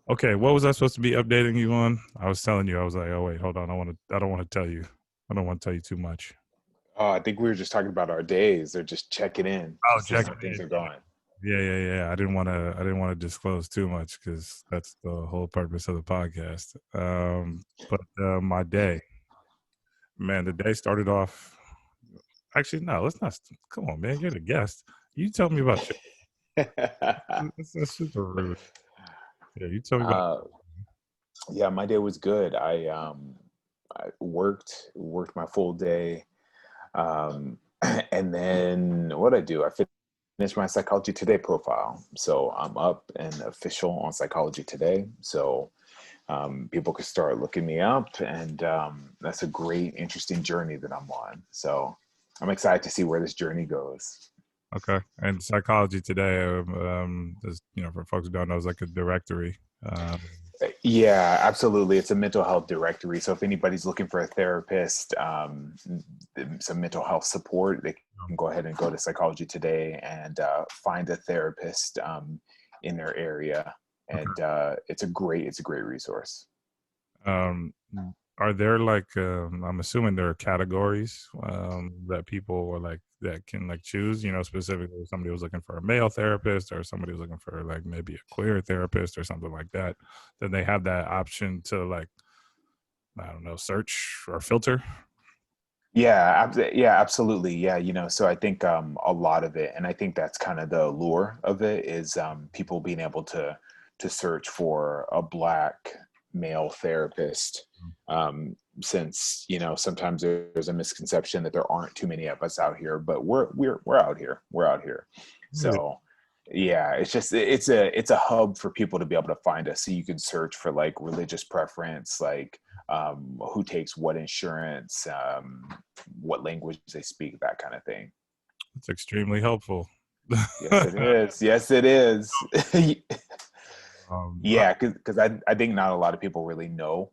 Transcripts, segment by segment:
Okay, what was I supposed to be updating you on? I was telling you, I was like, oh wait, hold on. I don't want to tell you. I don't want to tell you too much. Oh, I think we were just talking about our days. They're just checking in Oh, to see check how it things in. are going. Yeah. I didn't want to disclose too much because that's the whole purpose of the podcast. But my day, man, the day started off. Actually, no, let's not. Come on, man, you're the guest. You tell me about your. That's super rude. Yeah, you tell me about. uh, yeah, my day was good. I worked my full day, um, and then what I do, I finished my Psychology Today profile. So I'm up and official on Psychology Today. So people can start looking me up, and that's a great, interesting journey that I'm on. So I'm excited to see where this journey goes. Okay, and Psychology Today, is, for folks who don't know, is like a directory. Um, Yeah, absolutely. It's a mental health directory. So if anybody's looking for a therapist, some mental health support, they can go ahead and go to Psychology Today and find a therapist in their area. And it's a great resource. Um, are there like I'm assuming there are categories that people are like that can like choose, specifically if somebody was looking for a male therapist or somebody was looking for like maybe a queer therapist or something like that, then they have that option to like, I don't know, search or filter. Yeah, absolutely. Yeah, so I think a lot of it, and I think that's kind of the allure of it, is people being able to search for a black male therapist. Since sometimes there's a misconception that there aren't too many of us out here, but we're out here. We're out here. Yeah. So yeah, it's a hub for people to be able to find us. So you can search for like religious preference, like who takes what insurance, what language they speak, that kind of thing. It's extremely helpful. Yes, it is. Yes, it is. All Yeah, because I think not a lot of people really know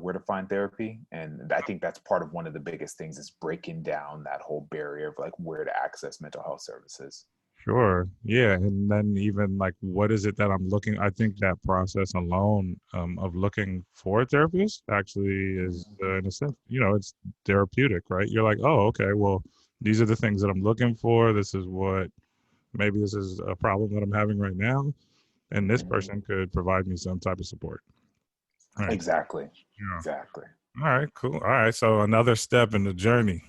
where to find therapy, and I think that's part of one of the biggest things is breaking down that whole barrier of like where to access mental health services. Sure. Yeah. And then even like, what is it that I'm looking? I think that process alone of looking for a therapist actually is, Mhm. in a sense, it's therapeutic, right? You're like, oh, okay, well, these are the things that I'm looking for. Maybe this is a problem that I'm having right now. And this Mhm. person could provide me some type of support. All right. Exactly. Yeah. Exactly. All right. Cool. All right. So another step in the journey.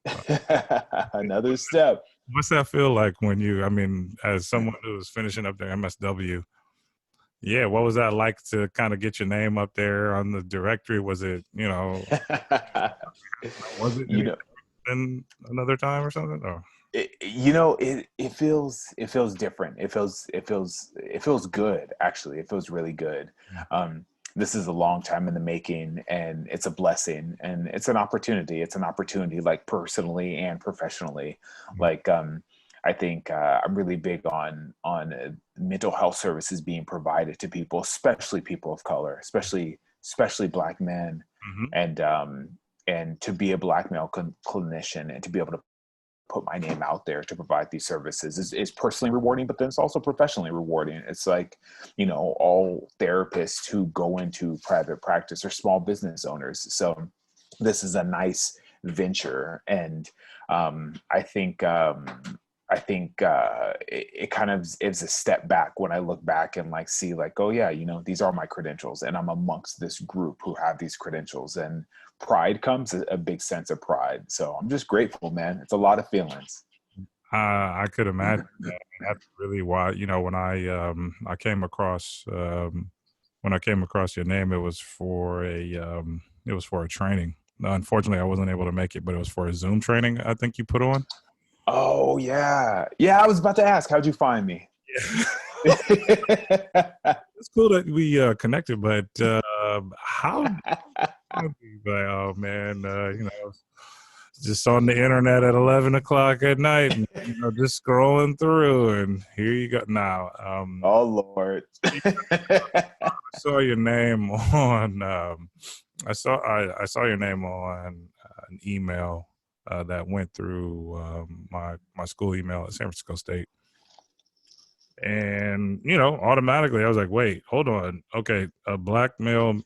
Uh, Another step. What's that feel like when I mean, as someone who's finishing up their MSW, yeah, what was that like to kind of get your name up there on the directory? Was it, was it you any know, than another time or something? Oh, it feels different. It feels good. Actually, it feels really good. Um, this is a long time in the making, and it's a blessing, and it's an opportunity. It's an opportunity, like personally and professionally. mm, Like I think I'm really big on mental health services being provided to people, especially people of color, especially Black men, mhm. and to be a Black male clinician and to be able to put my name out there to provide these services is personally rewarding, but then it's also professionally rewarding. It's like, all therapists who go into private practice are small business owners. So this is a nice venture. And it kind of is a step back when I look back and like see like, oh yeah, these are my credentials and I'm amongst this group who have these credentials, and pride comes, a big sense of pride. So I'm just grateful, man. It's a lot of feelings. I could imagine that. And that's really why, I came across when I came across your name, it was for a training. Unfortunately, I wasn't able to make it, but it was for a Zoom training I think you put on. Oh yeah. Yeah, I was about to ask, how'd you find me? Yeah. It's cool that we connected, but how like, oh man, just on the internet at 11 o'clock at night, and just scrolling through, and here you go. Now, Oh Lord. I saw your name on. I saw your name on an email that went through my school email at San Francisco State, And, automatically I was like, wait, hold on. Okay. A black male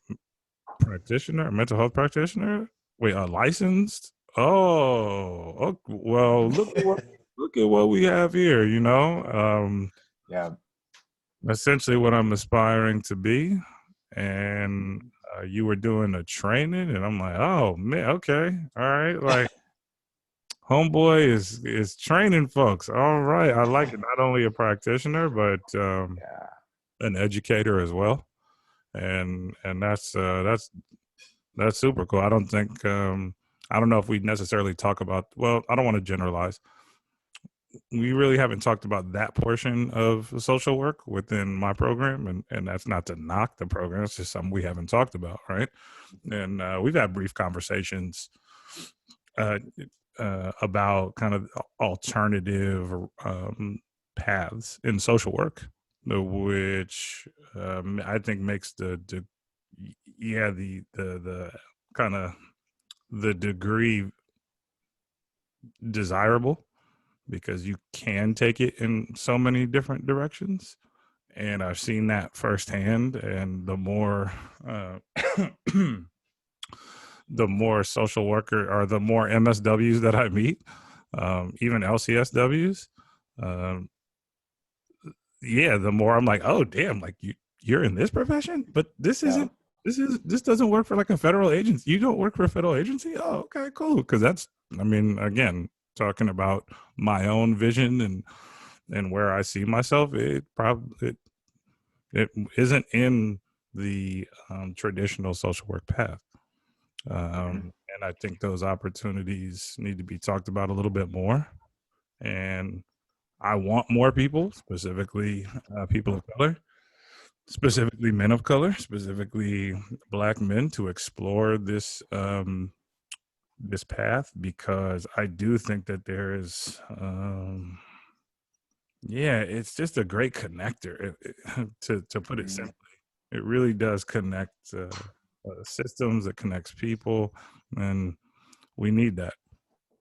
practitioner, a mental health practitioner? Wait, licensed? Oh, well, look at what we have here, Yeah. essentially what I'm aspiring to be. And you were doing a training, and I'm like, oh man, okay, all right, like homeboy is training folks. All right, I like it. Not only a practitioner, but Yeah. an educator as well, and that's super cool. I don't know if we necessarily talk about. Well, I don't want to generalize. We really haven't talked about that portion of social work within my program, and that's not to knock the program. It's just something we haven't talked about, right? And we've had brief conversations uh, about kind of alternative paths in social work, which I think makes the yeah the kind of the degree desirable because you can take it in so many different directions. And I've seen that firsthand. And the more, the more social worker or the more MSWs that I meet, even LCSWs, um, yeah, the more I'm like, oh damn, like you're in this profession, but Yeah. this doesn't work for like a federal agency. You don't work for a federal agency? Oh, okay, cool. Because that's, I mean, again, talking about my own vision and where I see myself, it isn't in the traditional social work path. And I think those opportunities need to be talked about a little bit more. And I want more people, specifically people of color, specifically men of color, specifically Black men, to explore this path because I do think that there is, yeah, it's just a great connector. To put it Mhm. simply, it really does connect systems. It connects people, and we need that.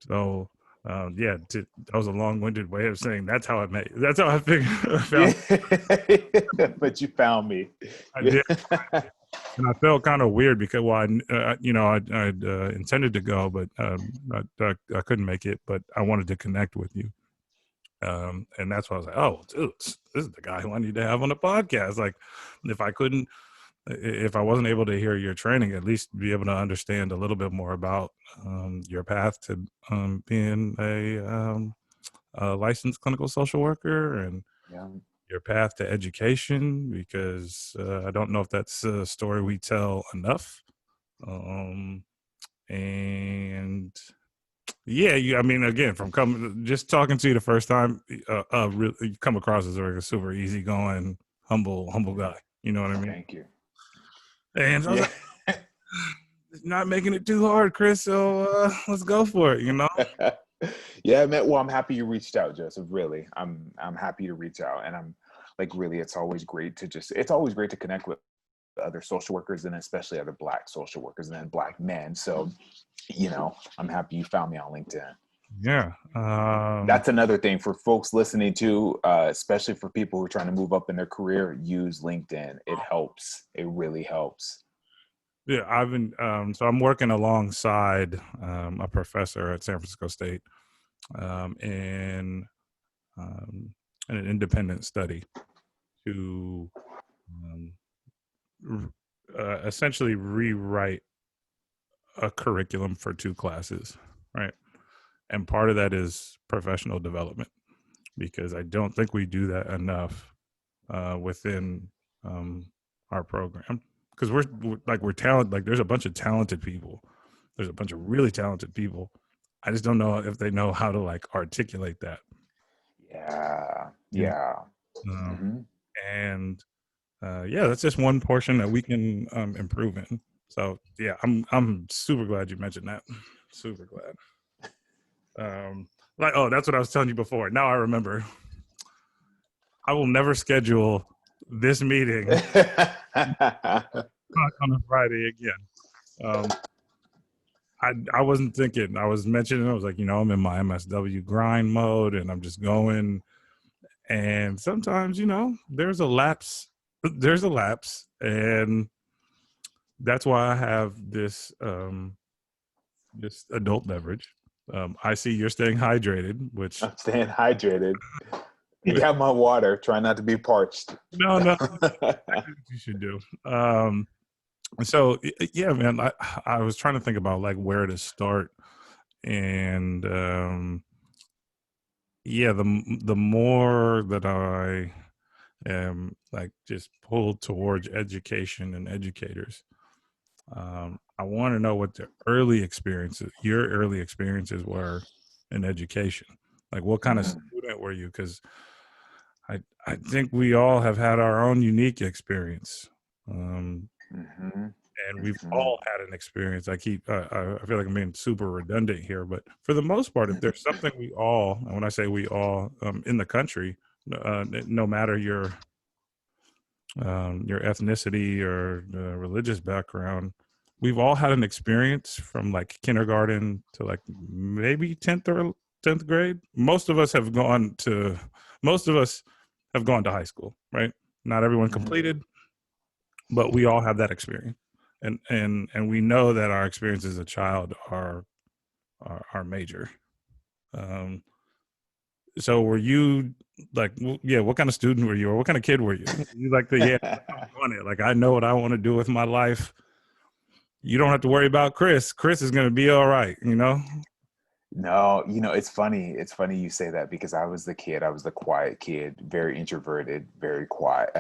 So, yeah, that was a long-winded way of saying that's how I met. That's how I figured I Yeah. found. But you found me. I Yeah. did, and I felt kind of weird because, well, I intended to go, but I couldn't make it. But I wanted to connect with you, and that's why I was like, oh, dude, this is the guy who I need to have on the podcast. Like, if I couldn't, if I wasn't able to hear your training, at least be able to understand a little bit more about your path to being a licensed clinical social worker and Yeah. your path to education, because I don't know if that's a story we tell enough. Um, and yeah, I mean, again, from just talking to you the first time, really, you come across as a super easygoing, humble guy. You know what I mean? Thank you. And so I was Yeah. like, not making it too hard, Chris. So let's go for it. Yeah, man. Well, I'm happy you reached out, Joseph. Really, I'm happy to reach out, and I'm like, really, it's always great to connect with other social workers, and especially other Black social workers and then Black men. So, I'm happy you found me on LinkedIn. Yeah. That's another thing for folks listening to, especially for people who are trying to move up in their career. Use LinkedIn. It helps. It really helps. Yeah. I've been. So I'm working alongside a professor at San Francisco State in um, an independent study to um, essentially rewrite a curriculum for 2 classes, right? And part of that is professional development because I don't think we do that enough within our program because we're talented. Like there's a bunch of talented people. There's a bunch of really talented people. I just don't know if they know how to like articulate that. Yeah. You know? Yeah. Um, Hmm. and yeah, that's just one portion that we can improve in. So yeah, I'm super glad you mentioned that. Super glad. Like, oh, that's what I was telling you before. Now I remember. I will never schedule this meeting on a Friday again. Um, I wasn't thinking. I was mentioning. I was like, I'm in my MSW grind mode, and I'm just going. And sometimes, there's a lapse. There's a lapse, and that's why I have this adult beverage. I see you're staying hydrated, which I'm staying hydrated. You got my water. Try not to be parched. no, no, you should do. So yeah, man, I was trying to think about like where to start, and yeah, the more that I am like just pulled towards education and educators, I want to know what your early experiences were in education. Like, what kind of Mhm, student were you? Because I think we all have had our own unique experience. Um, mhm, and we've mhm, all had an experience. I feel like I'm being super redundant here, but for the most part, if there's something we all, and when I say we all, in the country, no matter your ethnicity or religious background, we've all had an experience from like kindergarten to like maybe 10th grade. Most of us have gone to high school, right? Not everyone mhm. completed, but we all have that experience, and we know that our experience as a child are major. Um, so were you like, yeah, what kind of student were you, or what kind of kid were you? You like the, yeah, I'm on it. Like, I know what I want to do with my life. You don't have to worry about Chris. Chris is going to be all right, you know? No, it's funny. It's funny you say that because I was the kid. I was the quiet kid, very introverted, very quiet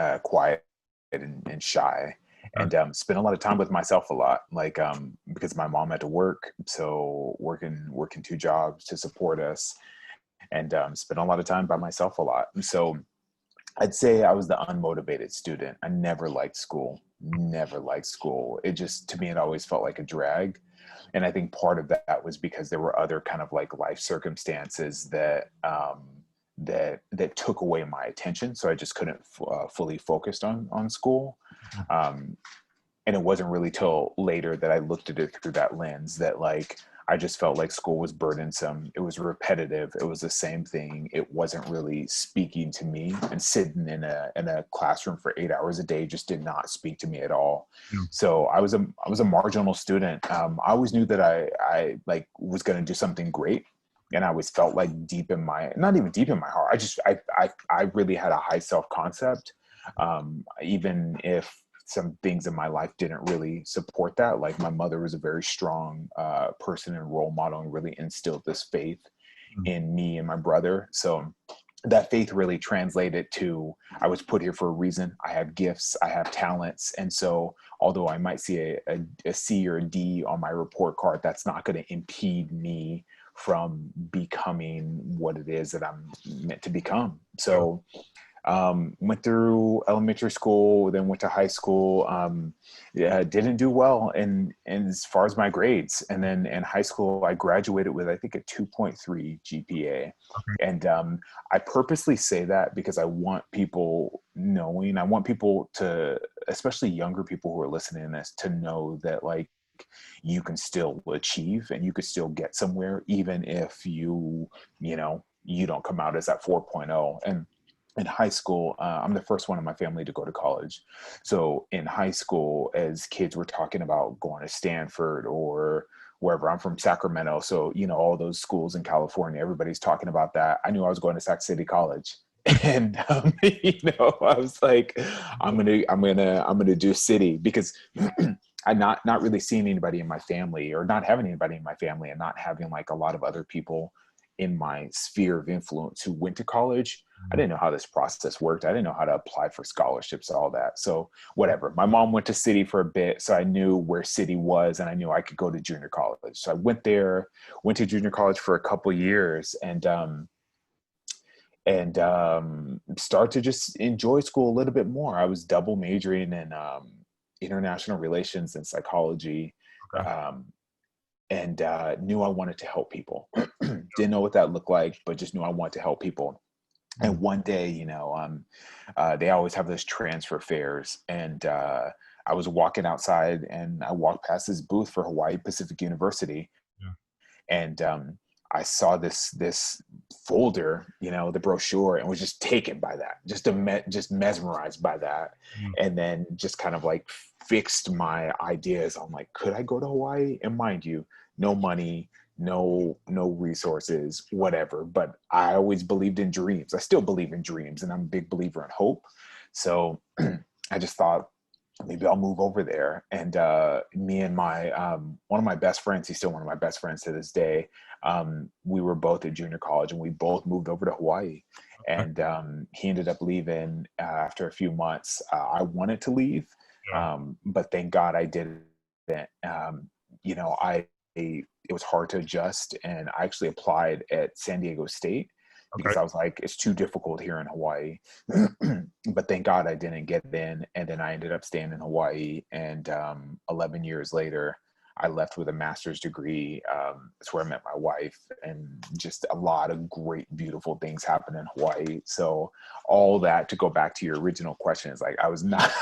and shy, Uh, and spent a lot of time with myself a lot. Like because my mom had to work, so working two jobs to support us, and spent a lot of time by myself a lot. And so I'd say I was the unmotivated student. I never liked school. Never liked school. It just, to me, it always felt like a drag. And I think part of that was because there were other kind of like life circumstances that took away my attention. So I just couldn't fully focus on school. Um, and it wasn't really till later that I looked at it through that lens that like I just felt like school was burdensome. It was repetitive. It was the same thing. It wasn't really speaking to me. And sitting in a classroom for 8 hours a day just did not speak to me at all. yeah. So I was a marginal student. I always knew that I like was going to do something great, and I always felt like deep in my, not even deep in my heart. I really had a high self concept, even if some things in my life didn't really support that. Like my mother was a very strong person and role model, and really instilled this faith Mm. in me and my brother. So that faith really translated to, I was put here for a reason. I have gifts, I have talents. And so although I might see a C or a D on my report card, that's not going to impede me from becoming what it is that I'm meant to become. Yeah. So went through elementary school, then went to high school. Yeah, didn't do well in as far as my grades, and then in high school I graduated with I think a 2.3 GPA. And I purposely say that because I want people knowing. I want people to, especially younger people who are listening to this, to know that like you can still achieve and you could still get somewhere even if you don't come out as that 4.0. And in high school, I'm the first one in my family to go to college. So in high school, as kids were talking about going to Stanford or wherever, I'm from Sacramento. So, all those schools in California, everybody's talking about that. I knew I was going to Sac City College. And I was like, I'm gonna do city because I'm not really seeing anybody in my family, or not having anybody in my family, and not having like a lot of other people in my sphere of influence who went to college. I didn't know how this process worked. I didn't know how to apply for scholarships, all that. So whatever. My mom went to City for a bit, so I knew where City was, and I knew I could go to junior college. So I went there, went to junior college for a couple years, and start to just enjoy school a little bit more. I was double majoring in international relations and psychology, Okay. um, and knew I wanted to help people. Didn't know what that looked like, but just knew I wanted to help people. Mm. And one day, they always have those transfer fairs, and I was walking outside, and I walked past this booth for Hawaii Pacific University, Yeah. and I saw this folder, the brochure, and was just taken by that, just mesmerized by that, Mm. and then just kind of like fixed my ideas on like, could I go to Hawaii? And mind you, no money, no resources, whatever. But I always believed in dreams. I still believe in dreams, and I'm a big believer in hope. So I just thought, maybe I'll move over there. And me and my one of my best friends, he's still one of my best friends to this day. We were both at junior college, and we both moved over to Hawaii. Okay. And he ended up leaving after a few months. I wanted to leave, Yeah. but thank God I didn't. I it was hard to adjust, and I actually applied at San Diego State because Okay. I was like, it's too difficult here in Hawaii. But thank God I didn't get in, and then I ended up staying in Hawaii. And 11 years later, I left with a master's degree. That's where I met my wife, and just a lot of great, beautiful things happen in Hawaii. So all that, to go back to your original question, is like, I was not,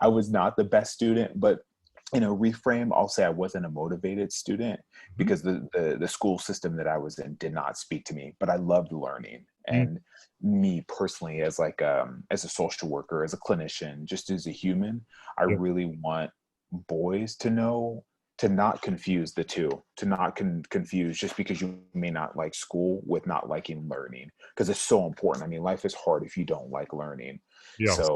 I was not the best student, but reframe, I'll say I wasn't a motivated student Mhm. because the school system that I was in did not speak to me, but I loved learning. Mm. And me personally, as like as a social worker, as a clinician, just as a human, I Yeah. really want boys to know to not confuse the two, to not confuse just because you may not like school with not liking learning, because it's so important. I mean, life is hard if you don't like learning. Yes. So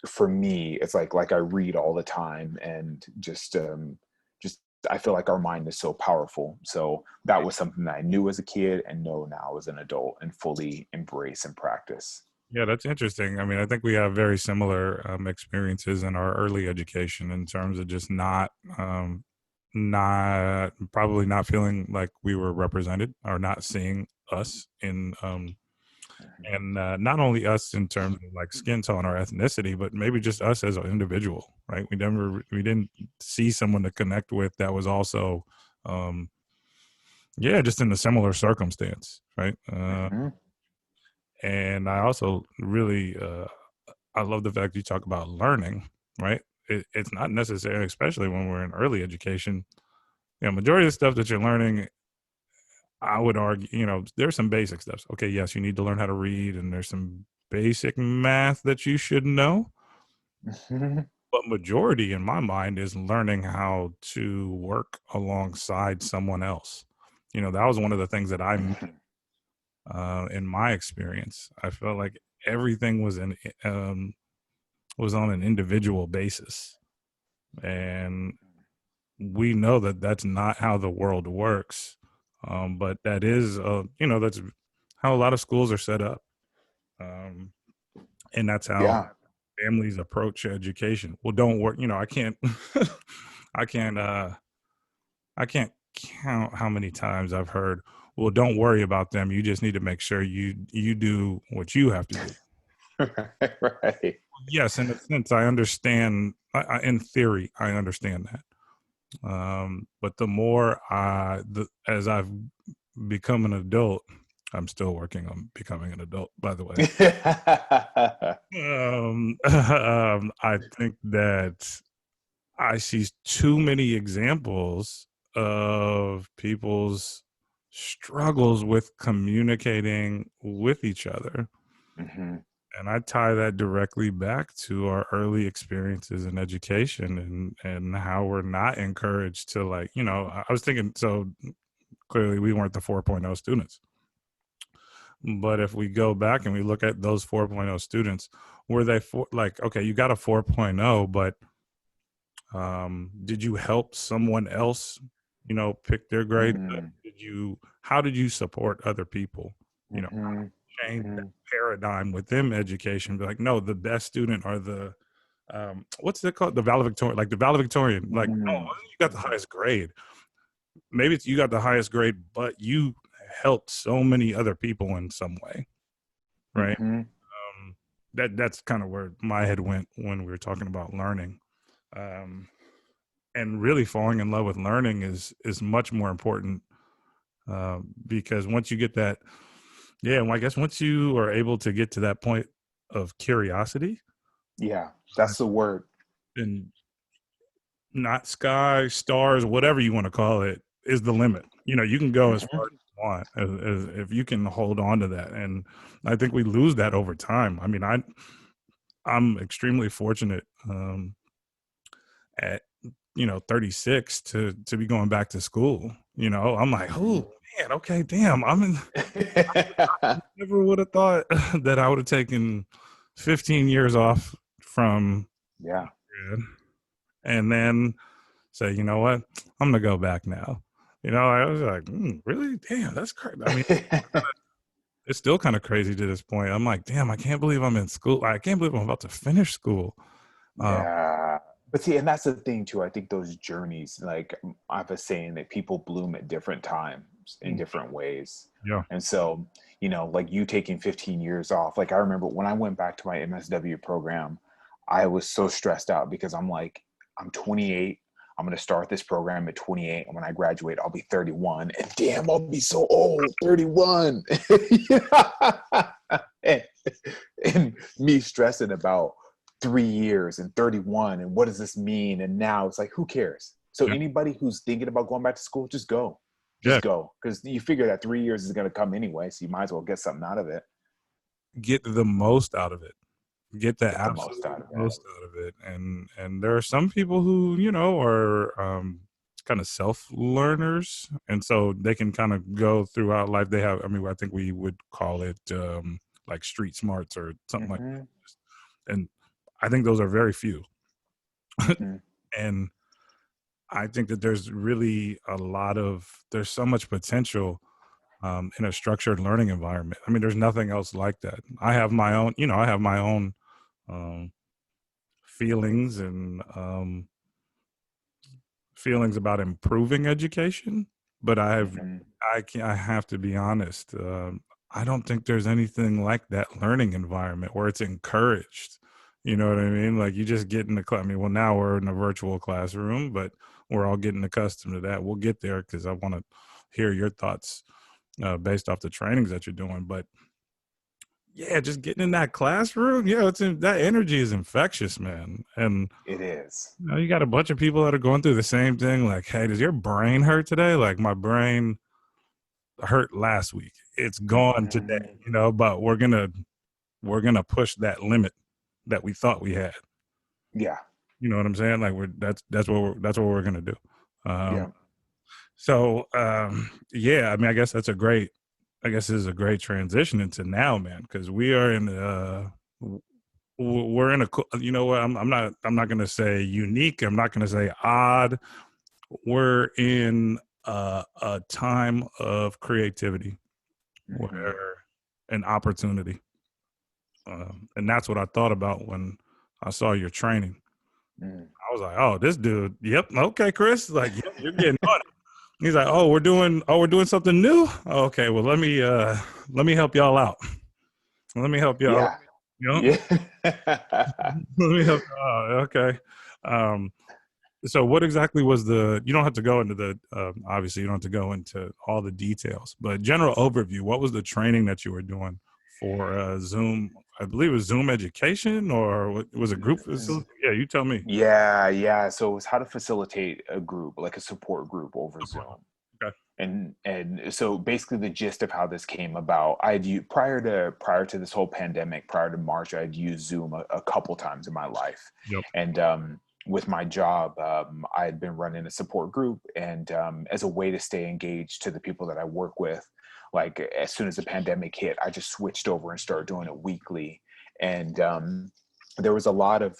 for me, it's like I read all the time, and just I feel like our mind is so powerful. So that was something that I knew as a kid and know now as an adult, and fully embrace and practice. Yeah, that's interesting. I mean, I think we have very similar experiences in our early education in terms of just not probably not feeling like we were represented or not seeing us in and not only us in terms of like skin tone or ethnicity, but maybe just us as an individual, right? We didn't see someone to connect with that was also, um, yeah, just in a similar circumstance, right? Mm-hmm. And I also really, I love the fact you talk about learning, right? It's not necessary, especially when we're in early education. Majority of the stuff that you're learning, I would argue, there's some basic stuff. Okay, yes, you need to learn how to read, and there's some basic math that you should know. Mm-hmm. But majority, in my mind, is learning how to work alongside someone else. That was one of the things that in my experience. I felt like everything was on an individual basis, and we know that that's not how the world works. But that is, that's how a lot of schools are set up, and that's how Yeah. families approach education. Well, don't work. I can't, I can't, I can't count how many times I've heard. Well, don't worry about them. You just need to make sure you do what you have to do. Right. Yes, in a sense, I understand. In theory, I understand that. But the more as I've become an adult, I'm still working on becoming an adult, by the way. I think that I see too many examples of people's struggles with communicating with each other. Mm-hmm. And I tie that directly back to our early experiences in education and how we're not encouraged to, like, I was thinking, so clearly we weren't the 4.0 students. But if we go back and we look at those 4.0 students, were they like, okay, you got a 4.0, but did you help someone else, pick their grade? Mm-hmm. How did you support other people? Mm-hmm. Change that Mm-hmm. paradigm within education. Be like, no, the best student are the what's it called? The valedictorian, like the valedictorian. Like, no, Mm-hmm. you got the highest grade. Maybe it's you got the highest grade, but you helped so many other people in some way, right? Mm-hmm. That's kind of where my head went when we were talking about learning. Um, and really falling in love with learning is much more important, because once you get that, yeah, well, I guess once you are able to get to that point of curiosity, Yeah, that's the word. and not sky, stars, whatever you want to call it, is the limit. you can go as Mhm. far as you want as if you can hold on to that. And I think we lose that over time. I mean, I'm extremely fortunate at 36 to be going back to school. I'm like, Mhm. oh man, okay, damn. Never would have thought that I would have taken 15 years off from Yeah. grad and then say, you know what, I'm gonna go back now. I was like, really? Damn, that's crazy. I mean, it's still kind of crazy to this point. I'm like, damn, I can't believe I'm in school. I can't believe I'm about to finish school. Uh, Yeah. But see, and that's the thing too. I think those journeys, like I was saying, that people bloom at different times in different ways. yeah, And so, like you taking 15 years off, like I remember when I went back to my MSW program, I was so stressed out because I'm like, I'm 28. I'm going to start this program at 28. And when I graduate, I'll be 31. And damn, I'll be so old, 31. and, and me stressing about 3 years and 31 and what does this mean, and now it's like, who cares? So yeah, anybody who's thinking about going back to school, just go, yeah. because you figure that 3 years is going to come anyway, so you might as well get something out of it. Get the most out of it. Get the Get the most absolute out of it. most out of it. And there are some people who are kind of self learners, and so they can kind of go throughout life. They have, I mean, I think we would call it like street smarts or something like Mm-hmm. that. And I think those are very few. Mm-hmm. And I think that there's so much potential in a structured learning environment. I mean, there's nothing else like that. I have my own um, feelings and feelings about improving education, but Mm-hmm. I have to be honest. I don't think there's anything like that learning environment where it's encouraged. You know what I mean? Like you just get in the class. I mean, well, now we're in a virtual classroom, but we're all getting accustomed to that. We'll get there because I want to hear your thoughts based off the trainings that you're doing. But yeah, just getting in that classroom, that energy is infectious, man. And It is. you got a bunch of people that are going through the same thing. Like, hey, does your brain hurt today? Like, my brain hurt last week. It's gone today, Mm-hmm. but we're gonna push that limit that we thought we had. Yeah. You know what I'm saying? Like, that's what we're gonna do. Um, Yeah. yeah, I mean, I guess this is a great transition into now, man, because we're in a, you know what? I'm not gonna say unique. I'm not gonna say odd. We're in a time of creativity Mm-hmm. where an opportunity, and that's what I thought about when I saw your training. Mm. I was like, oh, this dude, yep, okay, Chris, like, yep, you're getting on it. He's like, we're doing something new. Okay, well, let me help y'all out. Let me help y'all. Yeah. You know, Yeah. let me help y'all out. Okay. Um, so what exactly was you don't have to go into obviously you don't have to go into all the details, but general overview, what was the training that you were doing for Zoom? I believe it was Zoom education, or was it group facility? Yeah, you tell me. Yeah. So it was how to facilitate a group, like a support group over Zoom. Okay. And so basically the gist of how this came about, I'd prior to this whole pandemic, prior to March, I'd used Zoom a couple times in my life. Yep. And with my job, I had been running a support group, and as a way to stay engaged to the people that I work with, like as soon as the pandemic hit, I just switched over and started doing it weekly. And there was a lot of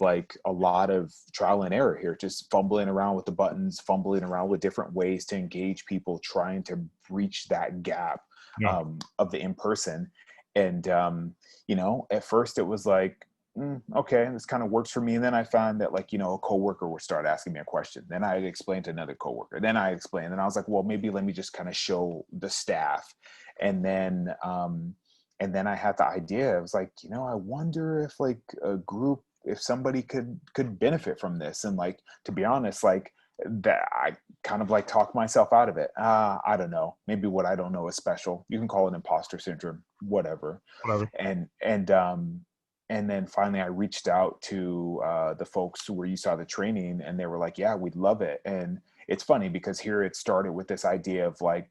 trial and error here, just fumbling around with the buttons, fumbling around with different ways to engage people, trying to breach that gap Yeah. of the in-person. And at first it was like, okay, this kind of works for me. And then I found that, like, a coworker would start asking me a question, then I'd explain to another coworker, then I explained, and I was like, well, maybe let me just kind of show the staff. And then I had the idea. I was like, I wonder if, like, a group, if somebody could benefit from this. And, like, to be honest, like, that I kind of like talk myself out of it. I don't know. Maybe what I don't know is special. You can call it imposter syndrome, whatever. Whatever. And then finally I reached out to the folks where you saw the training, and they were like, yeah, we'd love it. And it's funny because here it started with this idea of like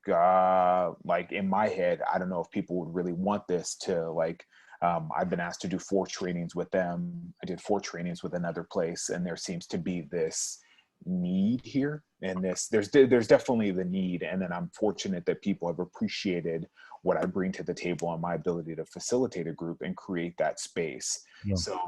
in my head, I don't know if people would really want this to like, I've been asked to do 4 trainings with them. I did 4 trainings with another place, and there seems to be this need here, and there's definitely the need, and then I'm fortunate that people have appreciated what I bring to the table and my ability to facilitate a group and create that space. Yeah. So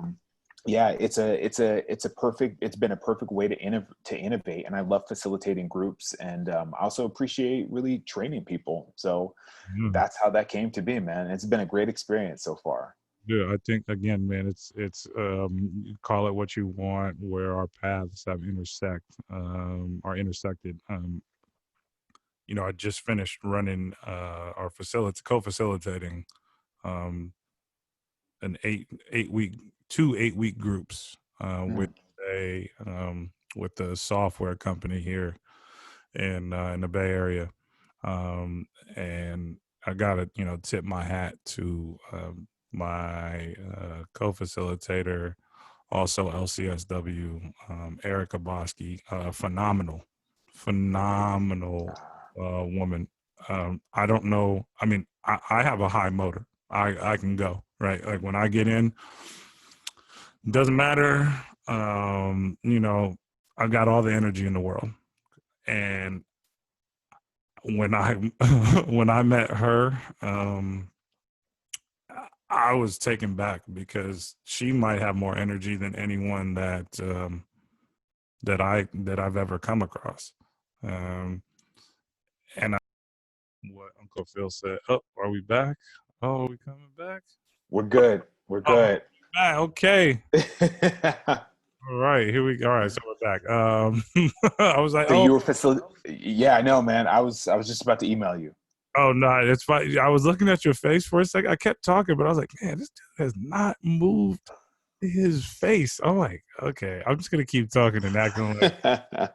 yeah, it's been a perfect way to innovate, and I love facilitating groups, and I also appreciate really training people. So Yeah. that's how that came to be, man. It's been a great experience so far. Yeah, I think again, man, it's you call it what you want, where our paths have are intersected. I just finished running our facility co-facilitating um an 8 week 2 8 week groups Mm, with the software company here in the Bay Area. And I gotta, tip my hat to my co-facilitator, also LCSW, Erica Boskie, phenomenal woman. I don't know. I mean, I have a high motor. I can go right. Like when I get in, doesn't matter. I got all the energy in the world. And when I when I met her, I was taken back because she might have more energy than anyone that I've ever come across. Um, and what Uncle Phil said. Oh, are we back? Oh, are we coming back? we're good. We're Oh, good. back. Okay. All right, here we go. All right, so we're back. I was like, So you were Yeah, I know, man. I was just about to email you. oh no, it's fine. I was looking at your face for a second. I kept talking, but I was like, man, this dude has not moved his face. I'm like, okay, I'm just gonna keep talking and I'm gonna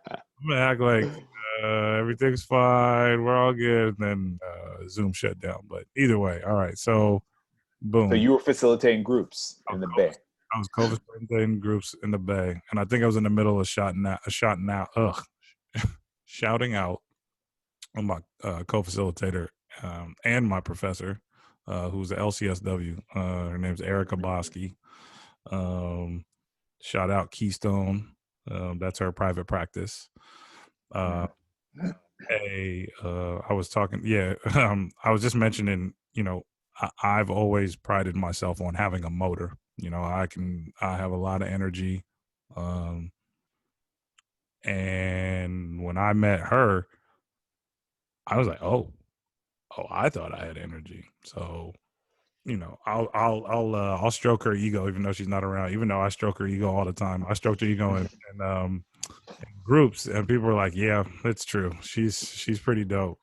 act like everything's fine, we're all good, and then Zoom shut down. But either way, all right. So So boom, you were facilitating groups I in was the Bay. I was co-facilitating groups in the Bay, and I think I was in the middle of shouting out on my co-facilitator and my professor, who's the LCSW. Her name's Erica Boskie. Um, Shout out Keystone. That's her private practice. Uh, I was talking, yeah. I was just mentioning, I've always prided myself on having a motor. I have a lot of energy. Um, and when I met her, I was like, oh, I thought I had energy. So, I'll stroke her ego, even though she's not around. Even though I stroke her ego all the time, I stroked her ego in groups, and people were like, "Yeah, it's true. She's pretty dope."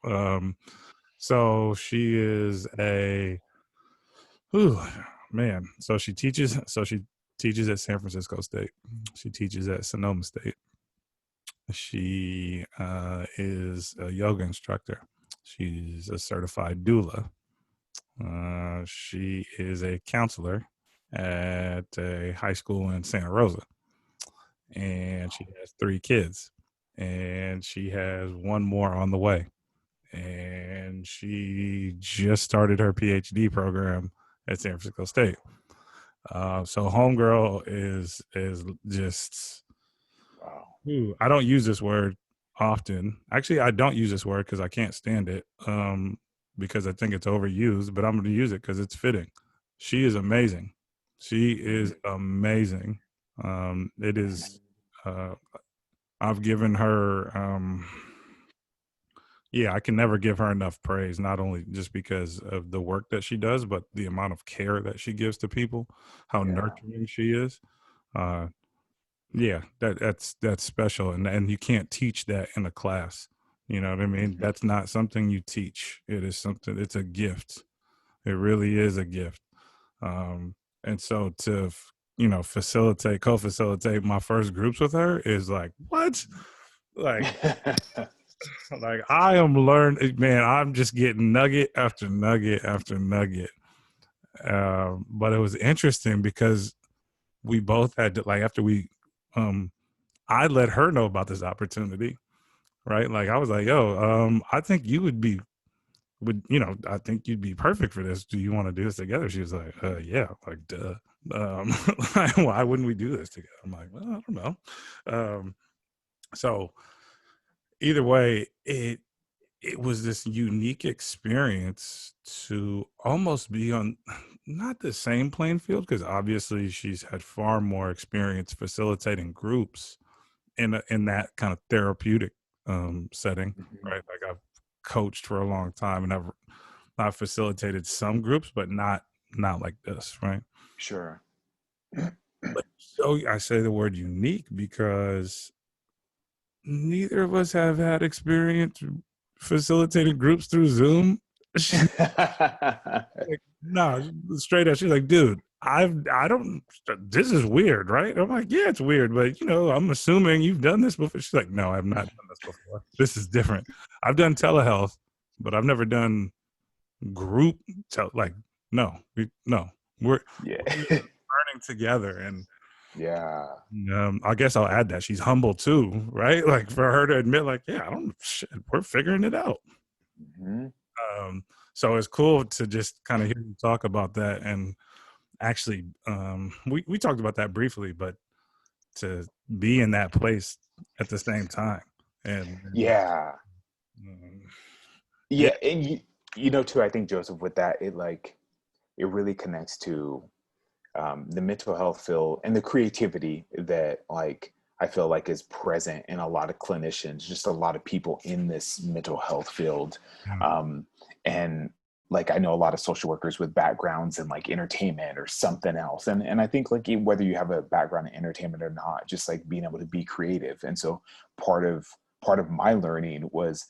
So she is whew, man. So she teaches at San Francisco State. She teaches at Sonoma State. She is a yoga instructor. She's a certified doula. She is a counselor at a high school in Santa Rosa, and she has 3 kids, and she has one more on the way. And she just started her PhD program at San Francisco State. So homegirl is just. Wow. Ooh, I don't use this word often. Actually, I don't use this word because I can't stand it. Because I think it's overused, but I'm going to use it because it's fitting. She is amazing. She is amazing. It is. Uh, I've given her. Yeah, I can never give her enough praise. Not only just because of the work that she does, but the amount of care that she gives to people, how Yeah. nurturing she is. Uh, Yeah, that's special, and you can't teach that in a class. You know what I mean? That's not something you teach. It is something. It's a gift. It really is a gift. And so co-facilitate my first groups with her is like what? Like like I am learning, man. I'm just getting nugget after nugget after nugget. But it was interesting because we both had to like after we um I let her know about this opportunity. right? Like I was like, yo, I think you I think you'd be perfect for this. Do you want to do this together? She was like, yeah, like duh. Why wouldn't we do this together? I'm like, well, I don't know. So either way, it was this unique experience to almost be on not the same playing field, because obviously she's had far more experience facilitating groups in that kind of therapeutic setting, Mhm. right? Like I've coached for a long time and I've facilitated some groups, but not like this, right? Sure. But so I say the word unique because neither of us have had experience facilitating groups through Zoom. She's like, no, straight up. She's like, dude, I don't. This is weird, right? I'm like, yeah, it's weird, but I'm assuming you've done this before. She's like, no, I've not done this before. This is different. I've done telehealth, but I've never done group. Like, no, no, we're Yeah. learning together, and Yeah. I guess I'll add that she's humble too, right? Like for her to admit, like, yeah, I don't, shit, we're figuring it out. Mhm. So it's cool to just kind of hear you talk about that. And actually, we talked about that briefly, but to be in that place at the same time. And Yeah. um, yeah, Yeah, and you know too, I think Joseph, with that, it really connects to the mental health field and the creativity that like I feel like is present in a lot of clinicians, just a lot of people in this mental health field. yeah, Um, and like I know a lot of social workers with backgrounds in like entertainment or something else. And I think like whether you have a background in entertainment or not, just like being able to be creative. And so part of part of my learning was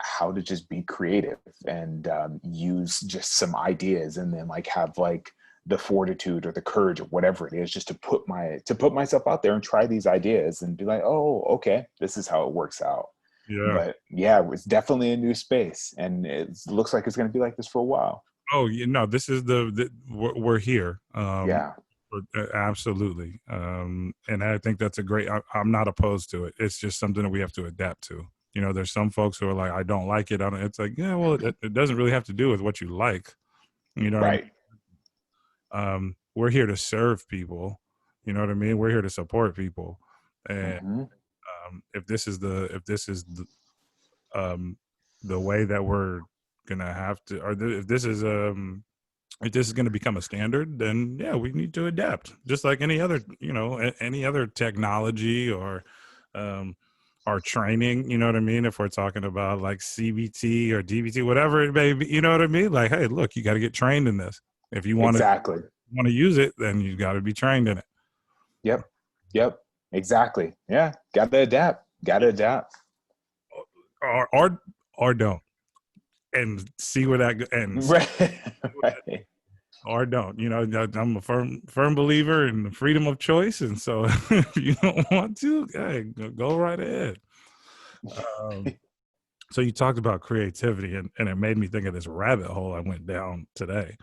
how to just be creative and use just some ideas and then like have like the fortitude or the courage or whatever it is just to put myself out there and try these ideas and be like, oh, okay, this is how it works out. yeah. But yeah, it's definitely a new space and it looks like it's going to be like this for a while. Oh, this is we're here. Yeah. Absolutely. And I think that's a great, I'm not opposed to it. It's just something that we have to adapt to. There's some folks who are like, I don't like it. I don't, it's like, yeah, well, it doesn't really have to do with what you like. You know what I mean? Right. We're here to serve people. You know what I mean? We're here to support people. And Hmm. um, the way that we're gonna have to, or if this is going to become a standard, then yeah, we need to adapt, just like any other, any other technology or um, our training. You know what I mean? If we're talking about like CBT or DBT, whatever it may be, you know what I mean? Like, hey, look, you got to get trained in this. If you Exactly. want to use it, then you got to be trained in it. Yep. Yep. Exactly. Yeah. Got to adapt. Got to adapt. Or don't, and see where that and Right. Right. or don't. I'm a firm believer in the freedom of choice, and so if you don't want to, hey, go right ahead. Um, so you talked about creativity, and it made me think of this rabbit hole I went down today.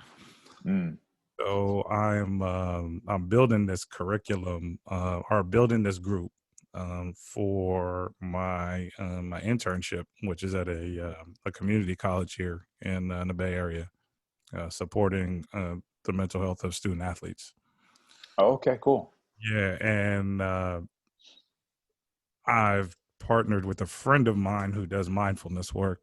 Mm. So I'm building this curriculum, or building this group for my internship, which is at a community college here in the Bay Area, supporting the mental health of student athletes. Oh, okay, cool. Yeah, and I've partnered with a friend of mine who does mindfulness work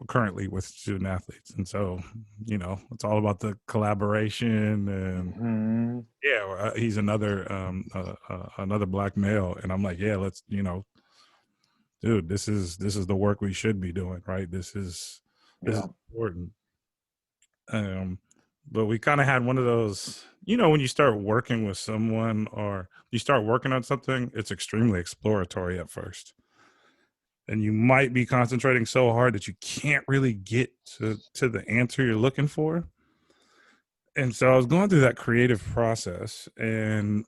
currently with student athletes, and so it's all about the collaboration. And Hmm. yeah, he's another black male, and I'm like, yeah, let's dude, this is the work we should be doing, right? This is Yeah. important. Um, but we kind of had one of those, when you start working with someone or you start working on something, it's extremely exploratory at first. And you might be concentrating so hard that you can't really get to the answer you're looking for. And so I was going through that creative process, and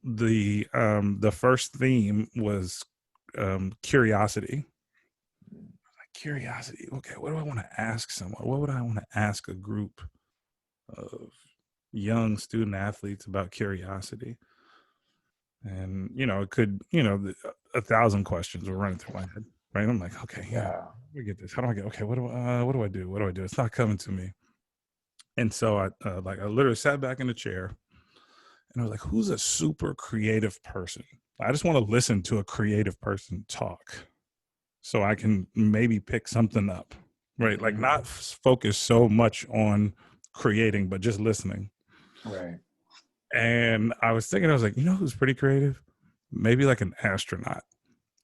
the first theme was curiosity. Like, curiosity. Okay, what do I want to ask someone? What would I want to ask a group of young student athletes about curiosity? And it could 1,000 questions were running through my head, right? I'm like, okay, yeah, Yeah. we get this. How do I get? Okay, what do I do? What do I do? It's not coming to me. And so I literally sat back in the chair, and I was like, who's a super creative person? I just want to listen to a creative person talk, so I can maybe pick something up, right? Like Mm-hmm. not focus so much on creating, but just listening. Right. And I was thinking, I was like, you know who's pretty creative? Maybe like an astronaut,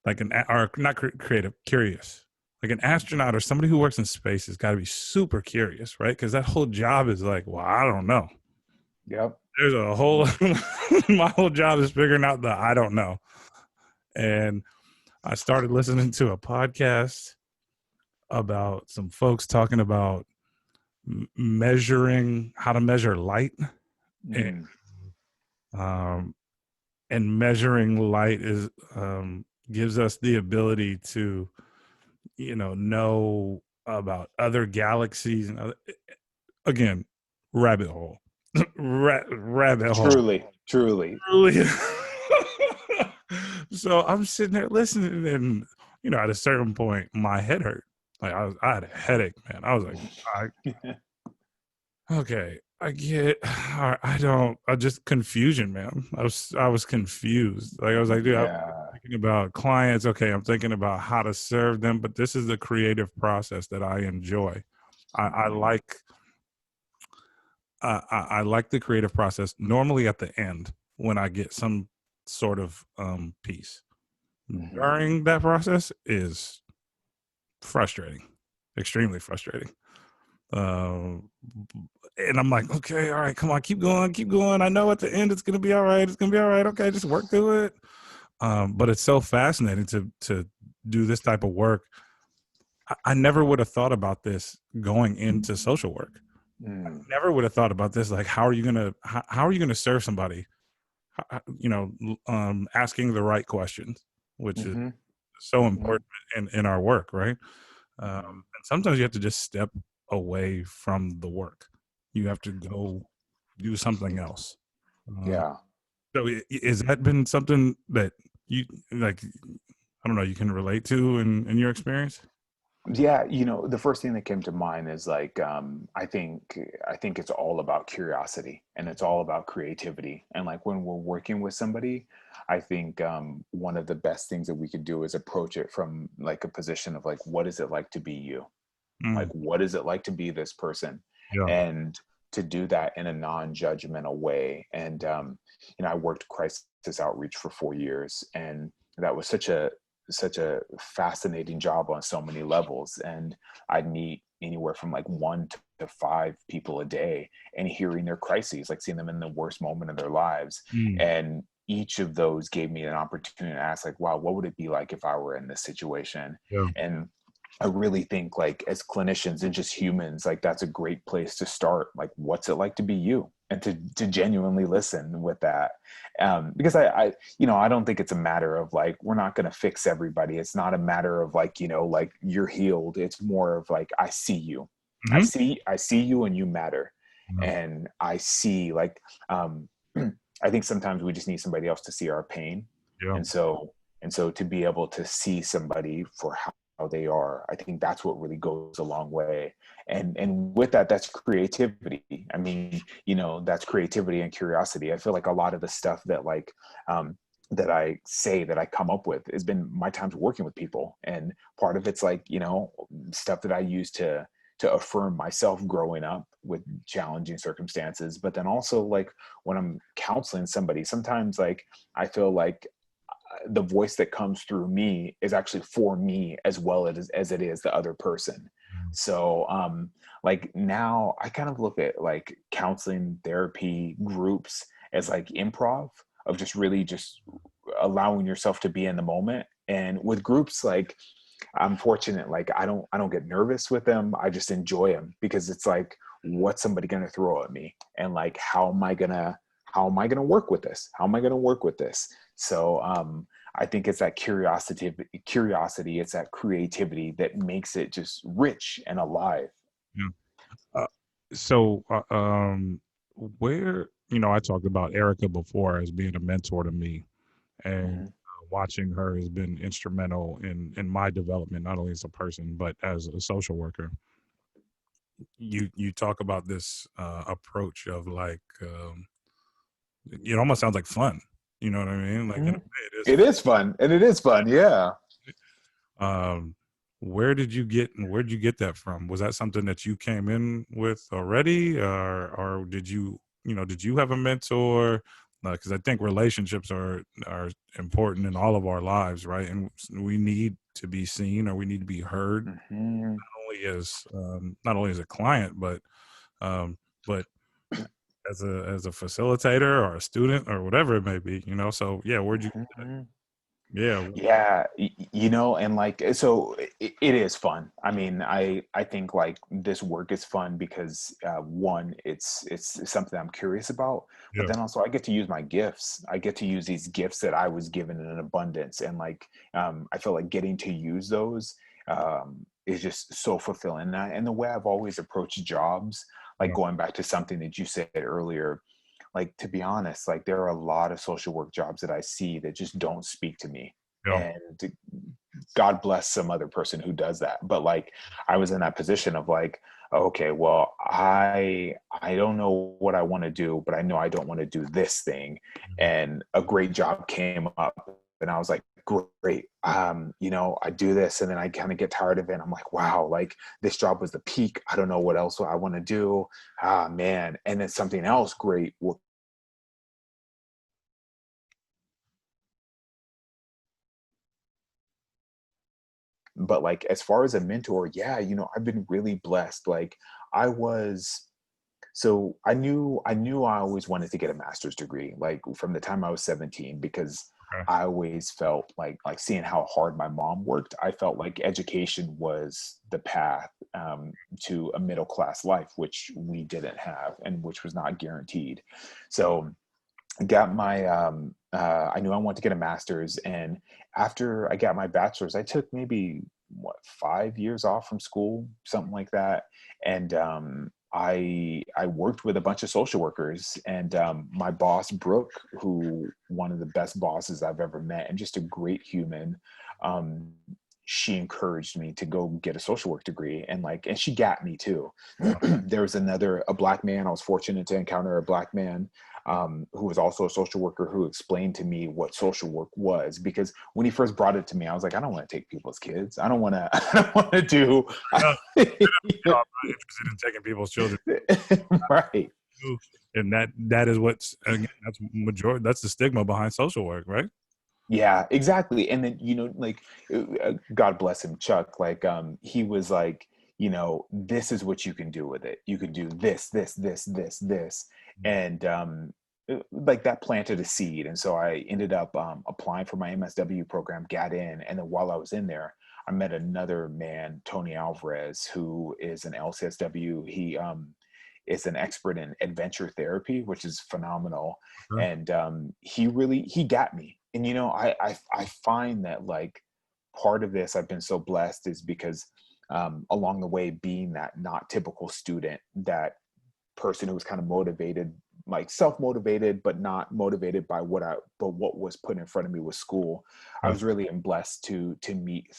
like or not creative, curious. Like an astronaut or somebody who works in space has got to be super curious, right? Because that whole job is like, well, I don't know. Yep. There's a whole, my whole job is figuring out the I don't know. And I started listening to a podcast about some folks talking about measuring how to measure light, and Mm. um, measuring light is gives us the ability to know about other galaxies and again, rabbit hole. Rabbit hole. Truly, truly. Really. So I'm sitting there listening, and at a certain point my head hurt. Like I had a headache, man. I was like, okay, I get. I don't. I just confusion, man. I was confused. Like I was like, dude, I'm Yeah. thinking about clients. Okay, I'm thinking about how to serve them, but this is the creative process that I enjoy. I Mm-hmm. like. I like the creative process. Normally, at the end, when I get some sort of piece, Mm-hmm. during that process is frustrating, extremely frustrating. Um, and I'm like, okay, all right, come on, keep going, keep going. I know at the end it's gonna be all right. It's gonna be all right. Okay, just work through it. But it's so fascinating to do this type of work. I never would have thought about this going into social work. Mm. Never would have thought about this. Like, how are you gonna serve somebody? Asking the right questions, which is Mm-hmm. so Mm-hmm. important in our work, right? Mm-hmm. And sometimes you have to just step away from the work. You have to go do something else. Um, Yeah. so has that been something that you like? I don't know. You can relate to in your experience. Yeah, the first thing that came to mind is like I think it's all about curiosity and it's all about creativity. And like when we're working with somebody, I think one of the best things that we could do is approach it from like a position of like, what is it like to be you? Like, Mm, what is it like to be this person? yeah. And to do that in a non-judgmental way. And I worked crisis outreach for 4 years, and that was such a fascinating job on so many levels. And I'd meet anywhere from like 1 to 5 people a day, and hearing their crises, like seeing them in the worst moment of their lives. Mm, And each of those gave me an opportunity to ask, like, wow, what would it be like if I were in this situation? yeah. And I really think like as clinicians and just humans, like that's a great place to start. Like, what's it like to be you? And to genuinely listen with that. Because I don't think it's a matter of like, we're not going to fix everybody. It's not a matter of like, like you're healed. It's more of like, I see you. I Hmm. see, I see you and you matter. Yeah. And I see like, I think sometimes we just need somebody else to see our pain. Yeah. And so to be able to see somebody for how they are, I think that's what really goes a long way. And with that, that's creativity. I mean, that's creativity and curiosity. I feel like a lot of the stuff that like that I say that I come up with has been my times working with people. And part of it's like, stuff that I use to affirm myself growing up with challenging circumstances. But then also like when I'm counseling somebody, sometimes like I feel like the voice that comes through me is actually for me as well as it is the other person. So like now I kind of look at like counseling, therapy, groups as like improv of just really just allowing yourself to be in the moment. And with groups, like I'm fortunate, like I don't get nervous with them. I just enjoy them because it's like, what's somebody going to throw at me? And like, how am I going to work with this? How am I going to work with this? So I think it's that curiosity, it's that creativity that makes it just rich and alive. Yeah. Uh, so, where I talked about Erica before as being a mentor to me, and Mm-hmm. watching her has been instrumental in my development, not only as a person but as a social worker. You talk about this approach of like it almost sounds like fun. You know what I mean? Like in a Mhm. way, it is It is fun, and it is fun. Yeah. um, where did you get that from? Was that something that you came in with already, or did did you have a mentor? Because I think relationships are important in all of our lives, right? And we need to be seen, or we need to be heard, Hmm. not only as a client, um, but as a facilitator or a student or whatever it may be. So yeah, where'd you? Hmm. Yeah, Yeah, and like so it is fun. I mean, I think like this work is fun because one, it's something I'm curious about, but yeah, then also I get to use my gifts. I get to use these gifts that I was given in an abundance, and like I feel like getting to use those is just so fulfilling. And the way I've always approached jobs, like yeah, going back to something that you said earlier, like to be honest, like there are a lot of social work jobs that I see that just don't speak to me, yeah, and God bless some other person who does that. But like I was in that position of like, okay, well, I don't know what I want to do, but I know I don't want to do this thing. mhm, And a great job came up, and I was like, great. I do this, and then I kind of get tired of it. I'm like, wow, like this job was the peak. I don't know what else I want to do. Ah, man. And then something else great will. But like as far as a mentor, yeah, I've been really blessed. Like I was so I knew I always wanted to get a master's degree, like from the time I was 17, because okay, I always felt like seeing how hard my mom worked, I felt like education was the path to a middle class life, which we didn't have and which was not guaranteed. So got my I knew I wanted to get a master's, and after I got my bachelor's I took maybe 5 years off from school, something like that. And I worked with a bunch of social workers, and my boss Brooke, who one of the best bosses I've ever met and just a great human, um, she encouraged me to go get a social work degree, and she got me too. There was a black man. I was fortunate to encounter a black man who was also a social worker, who explained to me what social work was. Because when he first brought it to me, I was like, I don't want to take people's kids. I don't want to. I don't want to do. yeah. I'm not interested in taking people's children. Right. And that is what's again, that's the stigma behind social work, right? Yeah, exactly. And then, like, God bless him, Chuck, like, he was like, this is what you can do with it. You can do this. And, like that planted a seed. And so I ended up applying for my MSW program, got in. And then while I was in there, I met another man, Tony Alvarez, who is an LCSW. He is an expert in adventure therapy, which is phenomenal. Okay. And he got me. And I find that like part of this I've been so blessed is because along the way, being that not typical student, that person who was kind of motivated, like self-motivated, but not motivated by what was put in front of me with school. I Yeah. was really blessed to meet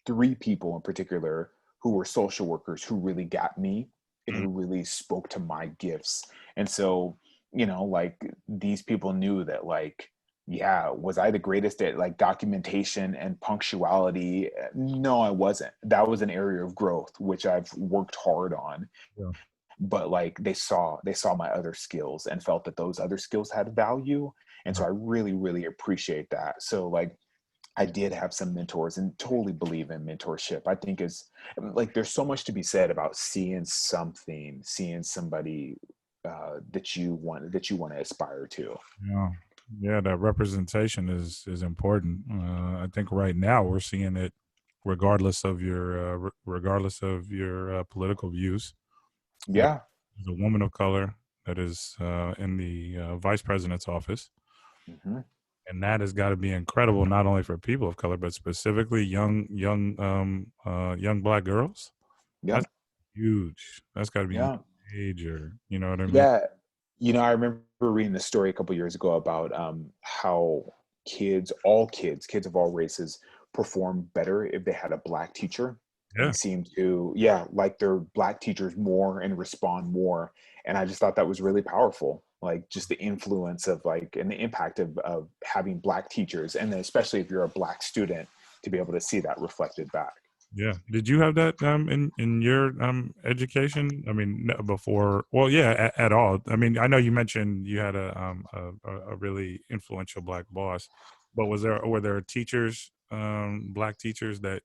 three people in particular who were social workers who really got me and Mm, who really spoke to my gifts. And so, like these people knew that, like, yeah, was I the greatest at like documentation and punctuality? No, I wasn't. That was an area of growth which I've worked hard on. yeah. But like they saw my other skills and felt that those other skills had value. And Yeah. so I really, really appreciate that. So like I did have some mentors and totally believe in mentorship. I think is like there's so much to be said about seeing somebody that you want to aspire to. Yeah. Yeah, that representation is important. I think right now we're seeing it regardless of your political views. There- Yeah. There's a woman of color that is in the vice president's office, Hmm. and that has got to be incredible, not only for people of color, but specifically young black girls. Yeah. That's huge. That's got to be Yeah. major. You know what I mean? Yeah. I remember reading the story a couple years ago about how kids of all races perform better if they had a black teacher Yeah. and seem to, yeah, like their black teachers more and respond more. And I just thought that was really powerful. Like just the influence of like, and the impact of having black teachers. And then especially if you're a black student to be able to see that reflected back. Yeah. Did you have that in your education? I mean, before. Well, yeah, at all. I mean, I know you mentioned you had a really influential black boss, but were there teachers, black teachers that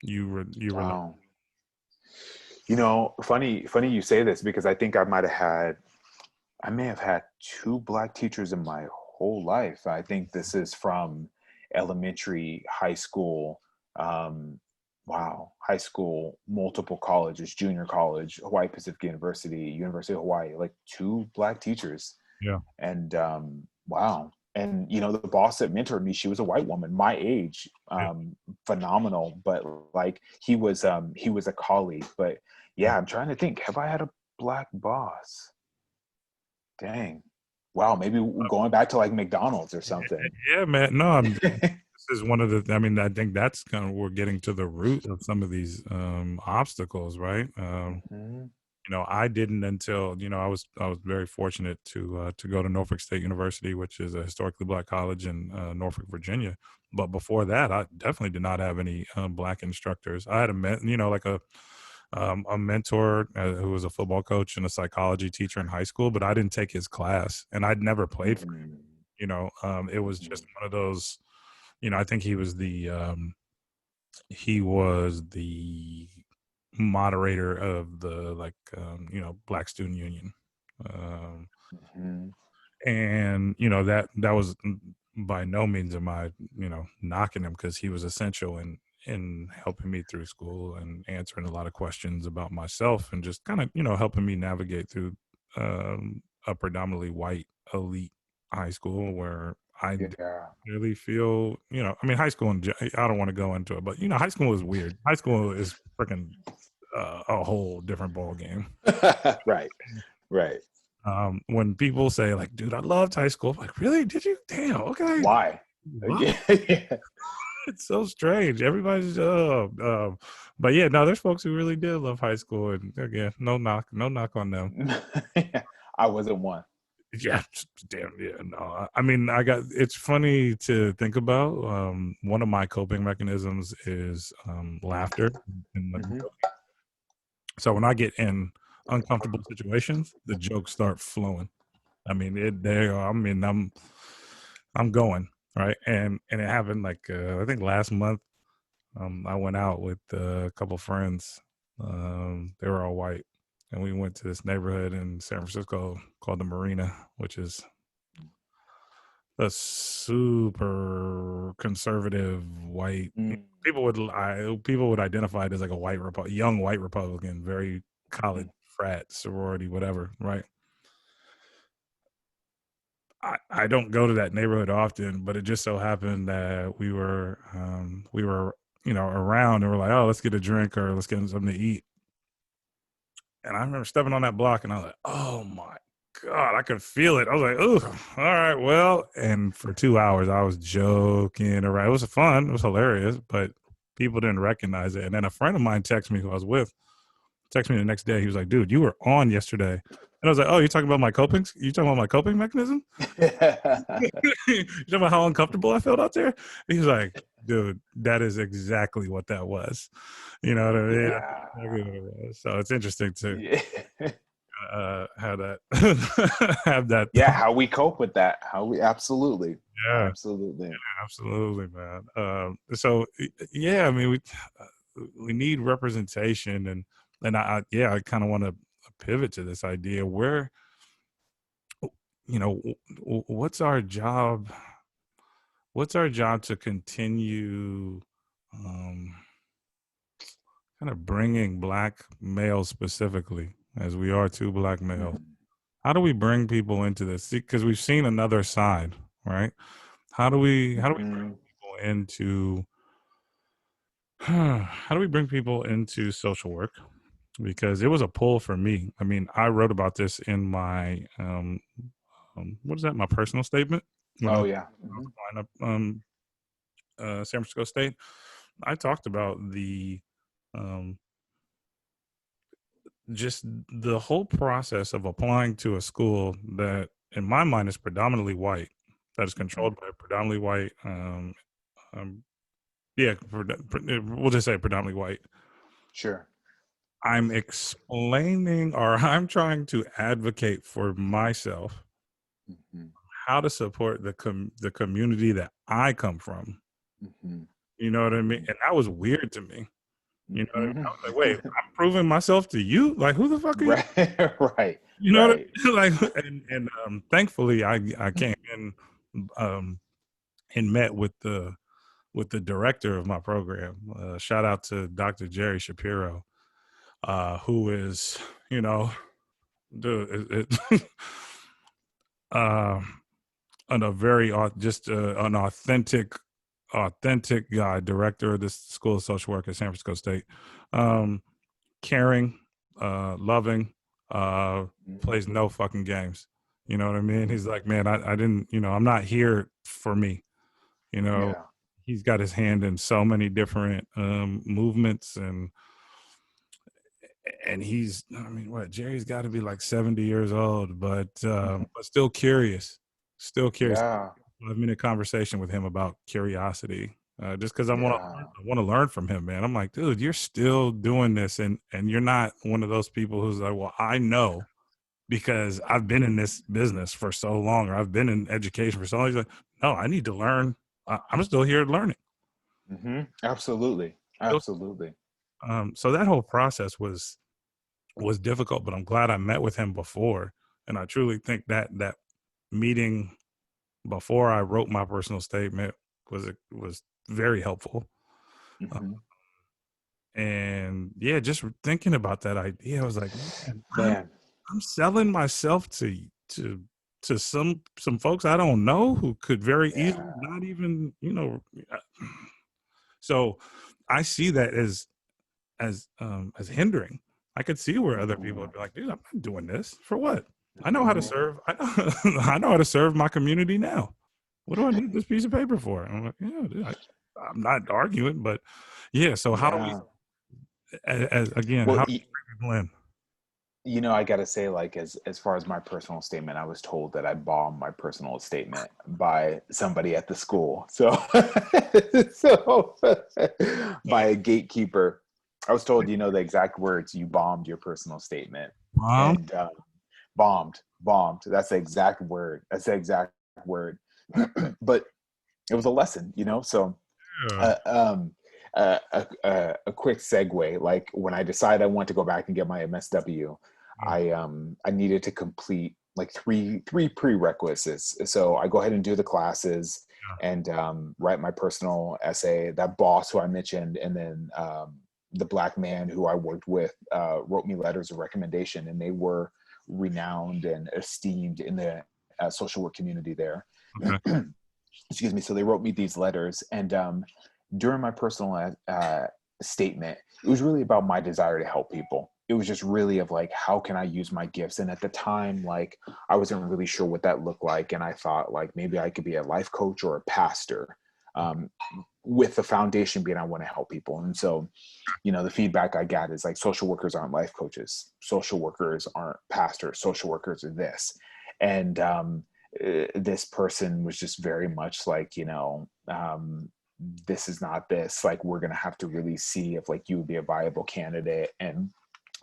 you were like, Oh, funny you say this because I think I may have had two black teachers in my whole life. I think this is from elementary, high school, high school, multiple colleges, junior college, Hawaii Pacific University, University of Hawaii, like two black teachers. yeah, And wow. And the boss that mentored me, she was a white woman, my age, yeah. phenomenal. But like he was a colleague. But yeah, I'm trying to think, have I had a black boss? Dang. Wow, maybe going back to like McDonald's or something. Yeah, man. No, this is one of the. I mean, I think that's kind of we're getting to the root of some of these obstacles, right? Mhm. I didn't until I was very fortunate to go to Norfolk State University, which is a historically black college in Norfolk, Virginia. But before that, I definitely did not have any black instructors. I had a mentor who was a football coach and a psychology teacher in high school, but I didn't take his class, and I'd never played for Mhm. him. It was Mhm. just one of those. I think he was the moderator of the Black Student Union. Um, Mhm. and that was by no means am I knocking him, because he was essential in helping me through school and answering a lot of questions about myself and just kind of helping me navigate through a predominantly white elite high school where I didn't Yeah. really feel I mean high school I don't want to go into it, but high school is weird. High school is freaking a whole different ball game. Right. Right. When people say like, "Dude, I loved high school," I'm like, really? Did you? Damn. Okay. Why? What? Yeah. Yeah. It's so strange. Everybody's but yeah, no, there's folks who really did love high school, and again, no knock on them. I wasn't one. Yeah, damn, yeah, no. I mean, it's funny to think about. One of my coping mechanisms is laughter, and like, Mhm. so when I get in uncomfortable situations, the jokes start flowing. I mean, I'm going right, and it happened like I think last month. I went out with a couple friends. They were all white, and we went to this neighborhood in San Francisco called the Marina, which is a super conservative white. Mm. People would identify it as like a young white Republican, very college Mhm. frat sorority, whatever, right? I don't go to that neighborhood often, but it just so happened that we were around, and we're like, oh, let's get a drink or let's get something to eat. And I remember stepping on that block, and I was like, oh my God, I could feel it. I was like, oh, all right, well. And for 2 hours, I was joking around. It was fun. It was hilarious, but people didn't recognize it. And then a friend of mine texted me, who I was with, texted me the next day. He was like, dude, you were on yesterday. And I was like, oh, you're talking about my coping? You talking about my coping mechanism? You talking about how uncomfortable I felt out there? He's like, dude, that is exactly what that was. You know what I mean? That's Yeah. exactly what it was. So it's interesting to Yeah. have that have that Yeah, thought. how we cope with that. How we absolutely. Yeah, Absolutely. absolutely, man. So yeah, I mean, we need representation, and yeah, I kind of want to pivot to this idea where what's our job. What's our job to continue um, kind of bringing black males specifically, as we are two black males? Mhm. How do we bring people into this? Because we've seen another side, right? How do we bring Mhm. people into how do we bring people into social work? Because it was a pull for me. I mean, I wrote about this in my what is that? My personal statement. when I Oh was yeah. Hmm. applying up San Francisco State. I talked about the um, just the whole process of applying to a school that, in my mind, is predominantly white, that is Hmm. controlled by predominantly white. Um, yeah, we'll just say predominantly white. Sure. I'm explaining, or I'm trying to advocate for myself Hmm. how to support the community that I come from. Hmm. You know what I mean? Hmm. And that was weird to me. You know what I mean? Hmm. I was like, wait, I'm proving myself to you? Like, who the fuck are you? Right. Right. You know what Right. I mean? Like, and thankfully, I came in um, and met with the director of my program. Shout out to Dr. Jerry Shapiro, who is, you know, uh, a very just an authentic guy, director of the School of Social Work at San Francisco State. Caring, loving, Hmm. plays no fucking games. You know what I mean? He's like, man, I didn't, I'm not here for me. You know, Yeah. he's got his hand in so many different movements, and he's, I mean, what, Jerry's got to be like 70 years old, but still curious, still curious. Yeah. 5-minute conversation with him about curiosity, just because Yeah. I want to learn from him, man. I'm like, dude, you're still doing this, and you're not one of those people who's like, well, I know because I've been in this business for so long, or I've been in education for so long. He's like, no, I need to learn. I'm still here learning. Hmm. Absolutely. Still, Absolutely. so that whole process was difficult, but I'm glad I met with him before, and I truly think that that meeting before I wrote my personal statement was very helpful. Uh, Hmm. and yeah, just thinking about that idea, I was like, man, Man. I'm selling myself to some folks I don't know who could very easily Yeah. not even, uh, so I see that as hindering. I could see where other people Hmm. would be like, dude, I'm not doing this for what? I know how to Hmm. serve. I know, I know how to serve my community now. What do I need this piece of paper for? And I'm like, yeah, dude, I'm not arguing, but yeah. So how do we, Yeah. again, Well, how do we blend? I gotta say, like, as far as my personal statement, I was told that I bombed my personal statement by somebody at the school. So, so by a gatekeeper, I was told, the exact words, you bombed your personal statement, Mom, and bombed. That's the exact word. That's the exact word. But it was a lesson, So yeah. uh, um, a quick segue. Like when I decided I want to go back and get my MSW, Mm, I needed to complete like three prerequisites. So I go ahead and do the classes and write my personal essay. That boss who I mentioned, and then the black man who I worked with wrote me letters of recommendation, and they were renowned and esteemed in the social work community there. okay. Excuse me. So they wrote me these letters, and during my personal statement, it was really about my desire to help people. It was just really of like, how can I use my gifts? And at the time, like, I wasn't really sure what that looked like, and I thought like maybe I could be a life coach or a pastor. Um, with the foundation being I want to help people. And so, the feedback I got is like social workers aren't life coaches, social workers aren't pastors, social workers are this. And this person was just very much like, this is not this, like, we're going to have to really see if like you would be a viable candidate. And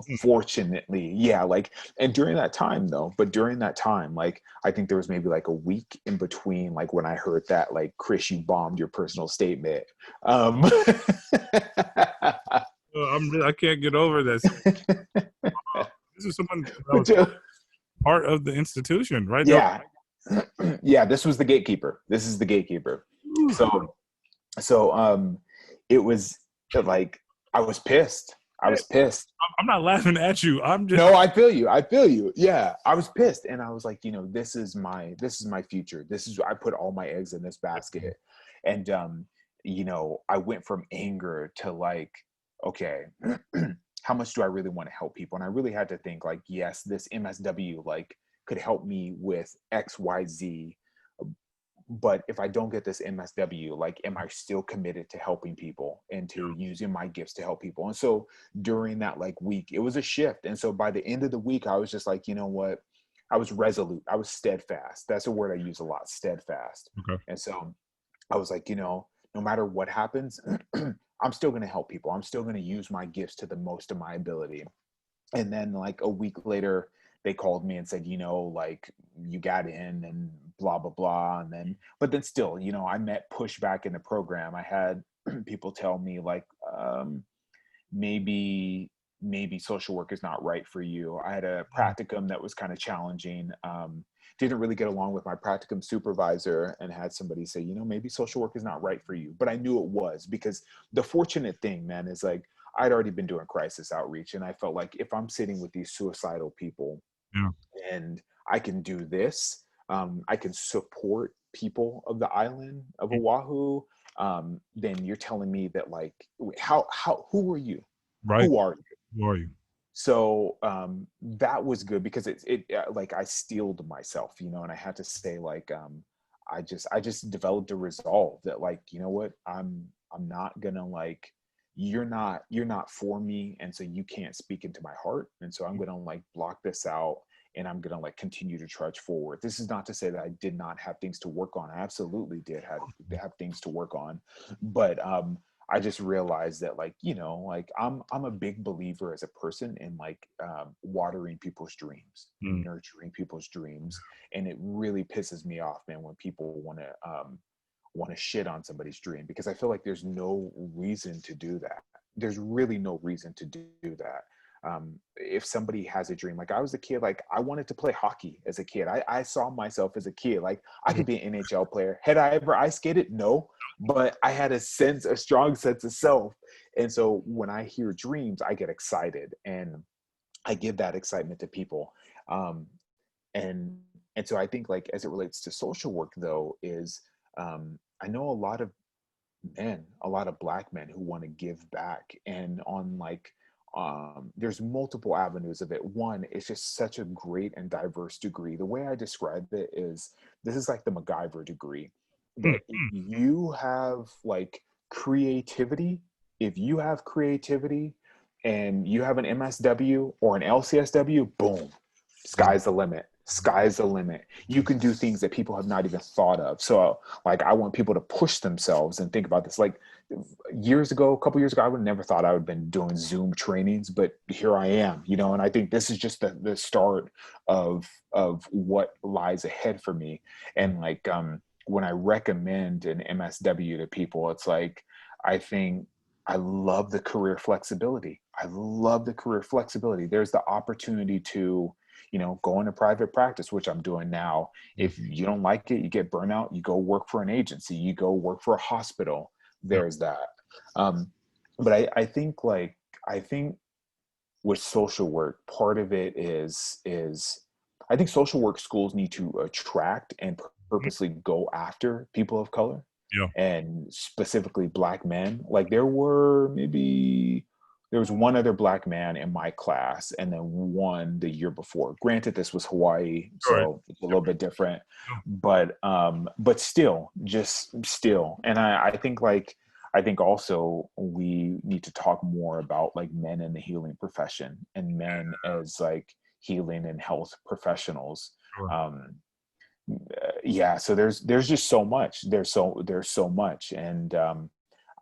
Mm, fortunately, yeah, like, and during that time though, but during that time, like, I think there was maybe like a week in between, like when I heard that, like, Chris, you bombed your personal statement. um I can't get over that. So, this is someone that was part of the institution, right? That yeah. Yeah, this was the gatekeeper. This is the gatekeeper. was, So it was like, I was pissed. I yeah, was pissed. I'm not laughing at you. I'm just, No, I feel you. I feel you. Yeah, I was pissed, and I was like, this is my future. This is, I put all my eggs in this basket, and I went from anger to like, okay, how much do I really want to help people? And I really had to think like, yes, this MSW like could help me with X, Y, Z, but if I don't get this MSW, like, am I still committed to helping people and to using my gifts to help people? And so during that like week, it was a shift. And so by the end of the week, I was just like, you know what? I was resolute. I was steadfast. That's a word I use a lot, steadfast. Okay. And so I was like, no matter what happens, I'm still going to help people. I'm still going to use my gifts to the most of my ability. And then like a week later, they called me and said, like, you got in and blah blah blah. And then but then still, I met pushback in the program. I had people tell me like, maybe social work is not right for you. I had a practicum that was kind of challenging. Didn't really get along with my practicum supervisor, and had somebody say, maybe social work is not right for you. But I knew it was, because the fortunate thing, man, is like, I'd already been doing crisis outreach, and I felt like if I'm sitting with these suicidal people Yeah. and I can do this, I can support people of the island of Oahu, then you're telling me that, like, who are you? Right. Who are you? Who are you? So that was good, because it like, I steeled myself, and I had to say, like, I just developed a resolve that, like, you know what, I'm not gonna, like, you're not for me, and so you can't speak into my heart, and so I'm gonna, like, block this out, and I'm gonna, like, continue to trudge forward. This is not to say that I did not have things to work on. I absolutely did have things to work on, but I just realized that, like, like, I'm a big believer as a person in, like, watering people's dreams, Mm. nurturing people's dreams, and it really pisses me off, man, when people want to shit on somebody's dream, because I feel like there's no reason to do that. There's really no reason to do that. If somebody has a dream, like, I was a kid, like, I wanted to play hockey as a kid. I saw myself as a kid, like, I could be an NHL player. Had I ever ice skated? No, but I had a strong sense of self. And so when I hear dreams, I get excited, and I give that excitement to people. Um, and and so I think, like, as it relates to social work, though, is, I know a lot of Black men who want to give back, and on, like, there's multiple avenues of it. One, it's just such a great and diverse degree. The way I describe it is, this is like the MacGyver degree, Mm. that if you have, like, creativity, if you have creativity and you have an MSW or an LCSW, boom, Mm. sky's the limit. Sky's the limit. You can do things that people have not even thought of. So, like, I want people to push themselves and think about this. Like, a couple years ago, I would have never thought I would have been doing Zoom trainings, but here I am, and I think this is just the start of what lies ahead for me. And, like, when I recommend an MSW to people, it's like, I think I love the career flexibility. I love the career flexibility. There's the opportunity to, go into private practice, which I'm doing now. If you don't like it, you get burnout, you go work for an agency, you go work for a hospital. Yep. There's that. But I think, like, I think with social work, part of it is I think social work schools need to attract and Mhm. purposely go after people of color, Yeah. and specifically Black men. Like, there was one other Black man in my class, and then one the year before. Granted, this was Hawaii, All right. so it's a little bit different, Yeah. but still, just still. And I think, like, I think also we need to talk more about, like, men in the healing profession, and men as, like, healing and health professionals. Sure. Um, yeah, so there's just so much. There's so much, and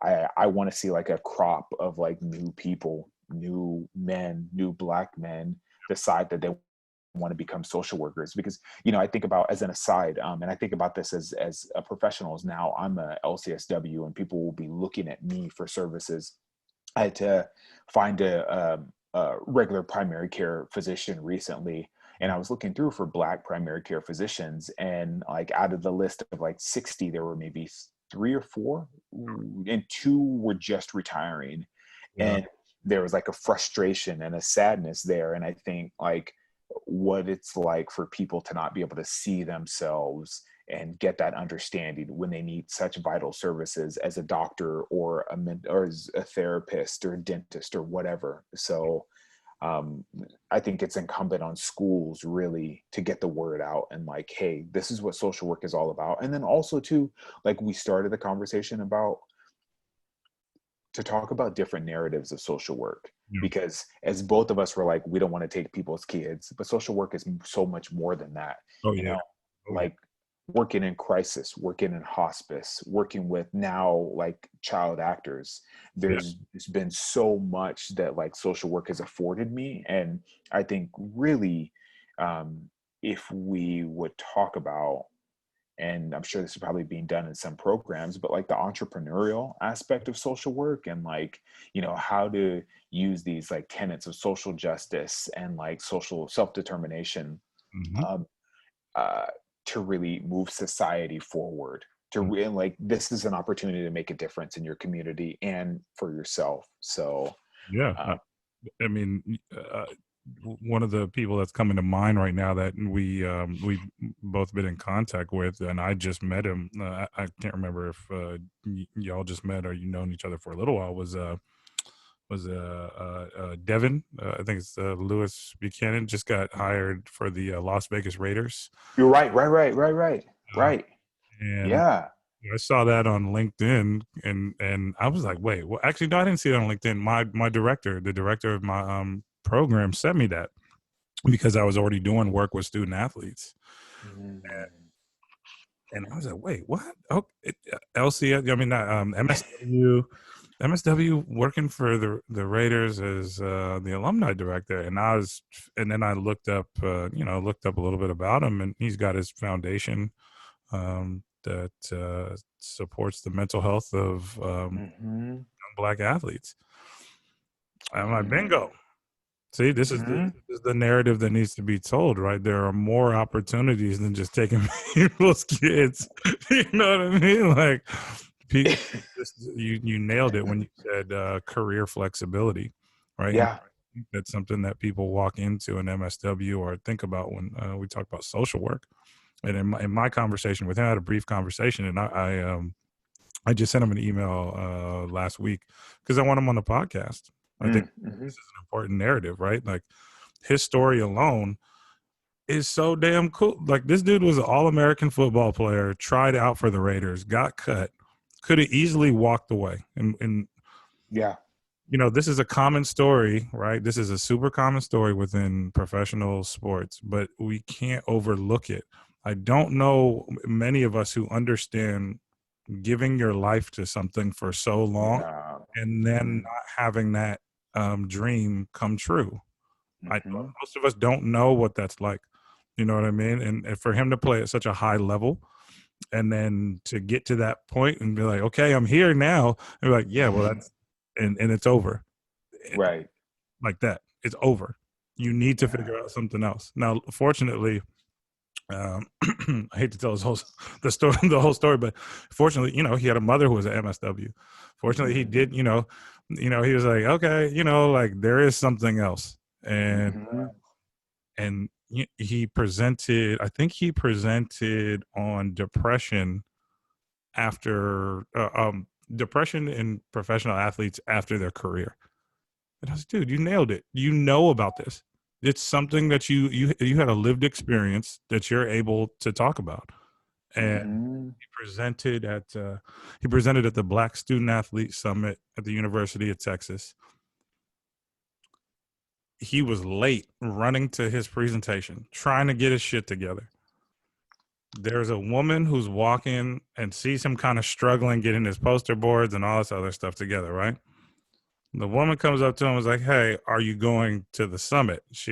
I want to see, like, a crop of, like, new people, new men, new Black men decide that they want to become social workers. Because, I think about, as an aside, and I think about this as a professional, as now I'm a LCSW, and people will be looking at me for services. I had to find a regular primary care physician recently, and I was looking through for Black primary care physicians, and, like, out of the list of, like, 60, there were maybe three or four, and two were just retiring. Yeah. And there was, like, a frustration and a sadness there. And I think, like, what it's like for people to not be able to see themselves and get that understanding when they need such vital services as a doctor, or or as a therapist or a dentist or whatever. So um, I think it's incumbent on schools really to get the word out and like, hey, this is what social work is all about. And then also too, like we started the conversation about, to talk about different narratives of social work, Yeah. because as both of us were like, we don't want to take people's kids, but social work is so much more than that, Oh you yeah. know, Oh yeah. like working in crisis, working in hospice, working with now like child actors. Yeah. There's been so much that like social work has afforded me. And I think really, um, if we would talk about, and I'm sure this is probably being done in some programs, but like the entrepreneurial aspect of social work, and like, you know, how to use these like tenets of social justice and like social self-determination, Mm-hmm. um, uh, to really move society forward. And like, this is an opportunity to make a difference in your community and for yourself. So, Yeah. um, I mean, one of the people that's coming to mind right now that we've both been in contact with, and I just met him. I can't remember if y'all just met or you known each other for a little while. Was Devin? I think it's Lewis Buchanan. Just got hired for the Las Vegas Raiders, you're right, uh, right. and Yeah. I saw that on LinkedIn, and I was like, wait, well, actually, no, I didn't see it on LinkedIn. My director, the director of my program, sent me that because I was already doing work with student athletes, Mm. and I was like, wait, what? Oh, LCS, I mean, not, MSW working for the Raiders as the alumni director, and then I looked up, looked up a little bit about him, and he's got his foundation that supports the mental health of Mm-hmm. young Black athletes. I'm like, Mm-hmm. bingo. See, Mm-hmm. this is the narrative that needs to be told, right? There are more opportunities than just taking people's kids. You know what I mean? Like, you nailed it when you said career flexibility, right? And Yeah. I think that's something that people walk into an MSW or think about when we talk about social work. And in my conversation with him, I had a brief conversation, and I just sent him an email last week because I want him on the podcast. I think Mm-hmm. this is an important narrative, right? Like his story alone is so damn cool. Like this dude was an all-American football player, tried out for the Raiders, got cut, could have easily walked away. And Yeah. you know, this is a common story, right? This is a super common story within professional sports, but we can't overlook it. I don't know many of us who understand giving your life to something for so long Yeah. and then Mm-hmm. not having that dream come true. Mm-hmm. Most of us don't know what that's like. You know what I mean? And for him to play at such a high level and then to get to that point and be like, okay, I'm here now. And be like, yeah, well, that's, and it's over. Right. Like that. It's over. You need to Yeah. figure out something else. Now, fortunately, I hate to tell the whole story, but fortunately, you know, he had a mother who was an MSW. Fortunately, he did, he was like, okay, like there is something else, Mm-hmm. and he presented. I think he presented on depression after depression in professional athletes after their career. And I was, dude, you nailed it. You know about this. It's something that you had a lived experience that you're able to talk about. And Mm-hmm. he presented at the Black Student Athlete Summit at the University of Texas. He was late running to his presentation, trying to get his shit together. There's a woman who's walking and sees him kind of struggling getting his poster boards and all this other stuff together, right? The woman comes up to him and was like, "Hey, are you going to the summit?" He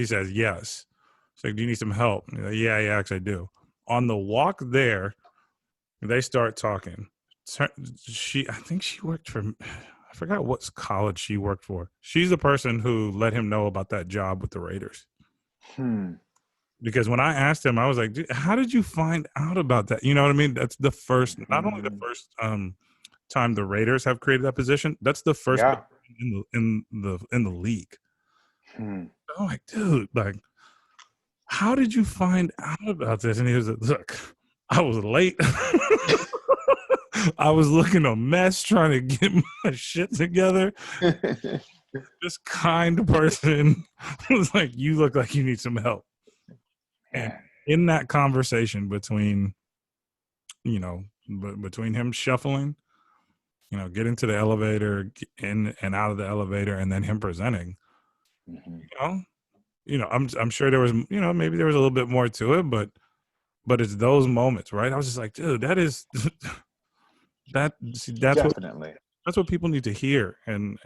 says, "Yes." She's like, "Do you need some help?" He's like, yeah, actually I do. On the walk there, they start talking. I think she worked for, I forgot what college she worked for. She's the person who let him know about that job with the Raiders. Hmm. Because when I asked him, I was like, "Dude, how did you find out about that?" You know what I mean? That's the first, not only the Mm-hmm. first time the Raiders have created that position, that's the first Yeah. in the league. Hmm. I'm like, dude, like, how did you find out about this? And he was like, look, I was late. I was looking a mess trying to get my shit together. this kind person was like, you look like you need some help. And Man. in that conversation between, you know, between him shuffling, getting to the elevator, in and out of the elevator, and then him presenting, Mm-hmm. you know, I'm sure there was, maybe there was a little bit more to it, but it's those moments, right? I was just like, dude, that is Definitely. that's what people need to hear, and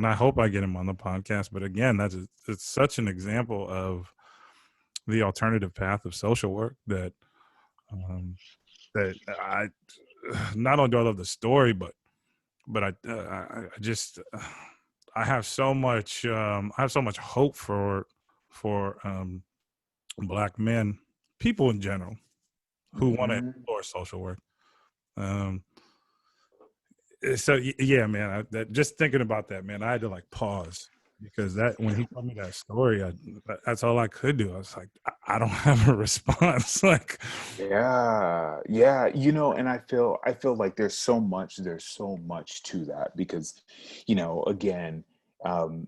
I hope I get him on the podcast. But again, it's such an example of the alternative path of social work um, that I not only do I love the story, but I just I have so much hope for Black men, people in general, who want to Mm-hmm. explore social work. Um, so yeah, man, just thinking about that, man, I had to like pause because that when he told me that story, that's all I could do. I was like, I don't have a response. Like, Yeah, yeah, and I feel like there's so much to that because, again, um,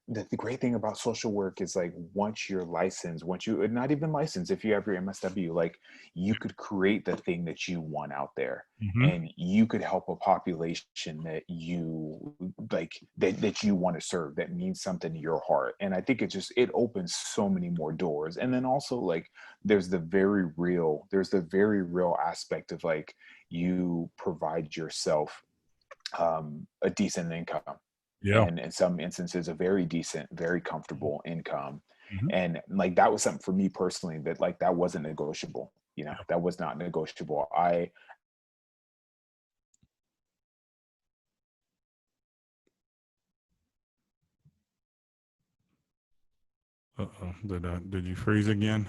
the great thing about social work is like once you're licensed, once you not even licensed, if you have your MSW, like you could create the thing that you want out there, mm-hmm, and you could help a population that you like that you want to serve, that means something to your heart. And I think it opens so many more doors. And then also like there's the very real aspect of like you provide yourself a decent income, yeah, and in some instances a very decent, very comfortable income. mm-hmm, And like that was something for me personally that like that wasn't negotiable. yeah. That was not negotiable. I Uh-oh. Did you freeze again?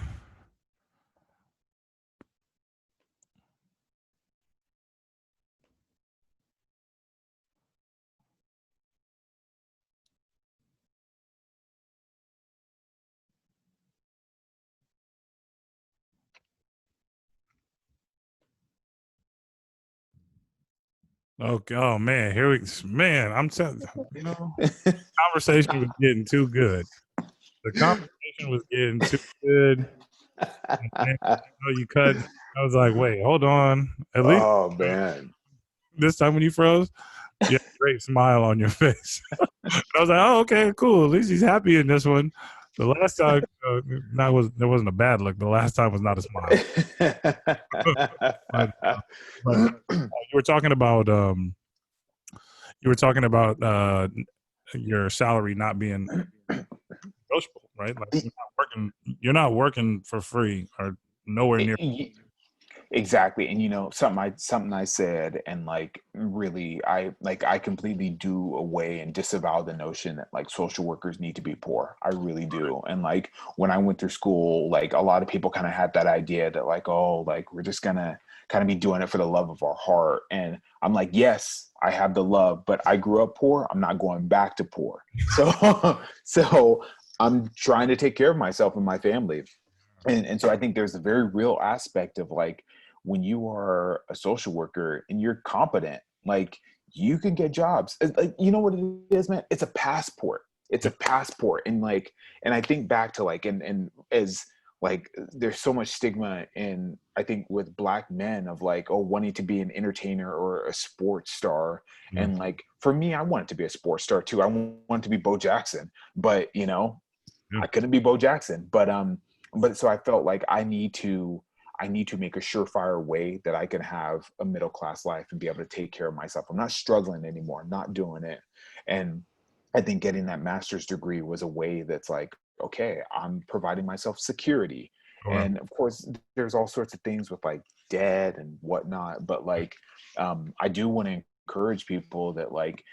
Okay. Oh man, man. I'm telling conversation was getting too good. The conversation was getting too good. And then, you cut. I was like, wait, hold on. At least oh man. this time when you froze, you had a great smile on your face. I was like, oh, okay, cool. At least he's happy in this one. The last time, there wasn't a bad look. The last time was not a smile. but you were talking about your salary not being negotiable, right? Like you're not working for free or nowhere near. Exactly. And something I said, and like really I completely do away and disavow the notion that like social workers need to be poor. I really do. And like when I went through school, like a lot of people kind of had that idea that like, oh, like we're just gonna kind of be doing it for the love of our heart. And I'm like, yes, I have the love, but I grew up poor. I'm not going back to poor. So so I'm trying to take care of myself and my family. And so I think there's a very real aspect of like when you are a social worker and you're competent, like you can get jobs. Like you know what it is, man? It's a passport. It's Yeah, a passport. And like, and I think back to like, and as like there's so much stigma in I think with Black men of like, oh, wanting to be an entertainer or a sports star. yeah, And like for me, I wanted to be a sports star too. I wanted to be Bo Jackson, but yeah. I couldn't be Bo Jackson. But so I felt like I need to make a surefire way that I can have a middle class life and be able to take care of myself. I'm not struggling anymore. I'm not doing it. And I think getting that master's degree was a way that's like, okay, I'm providing myself security. Sure. And of course, there's all sorts of things with like debt and whatnot. But like, I do want to encourage people that like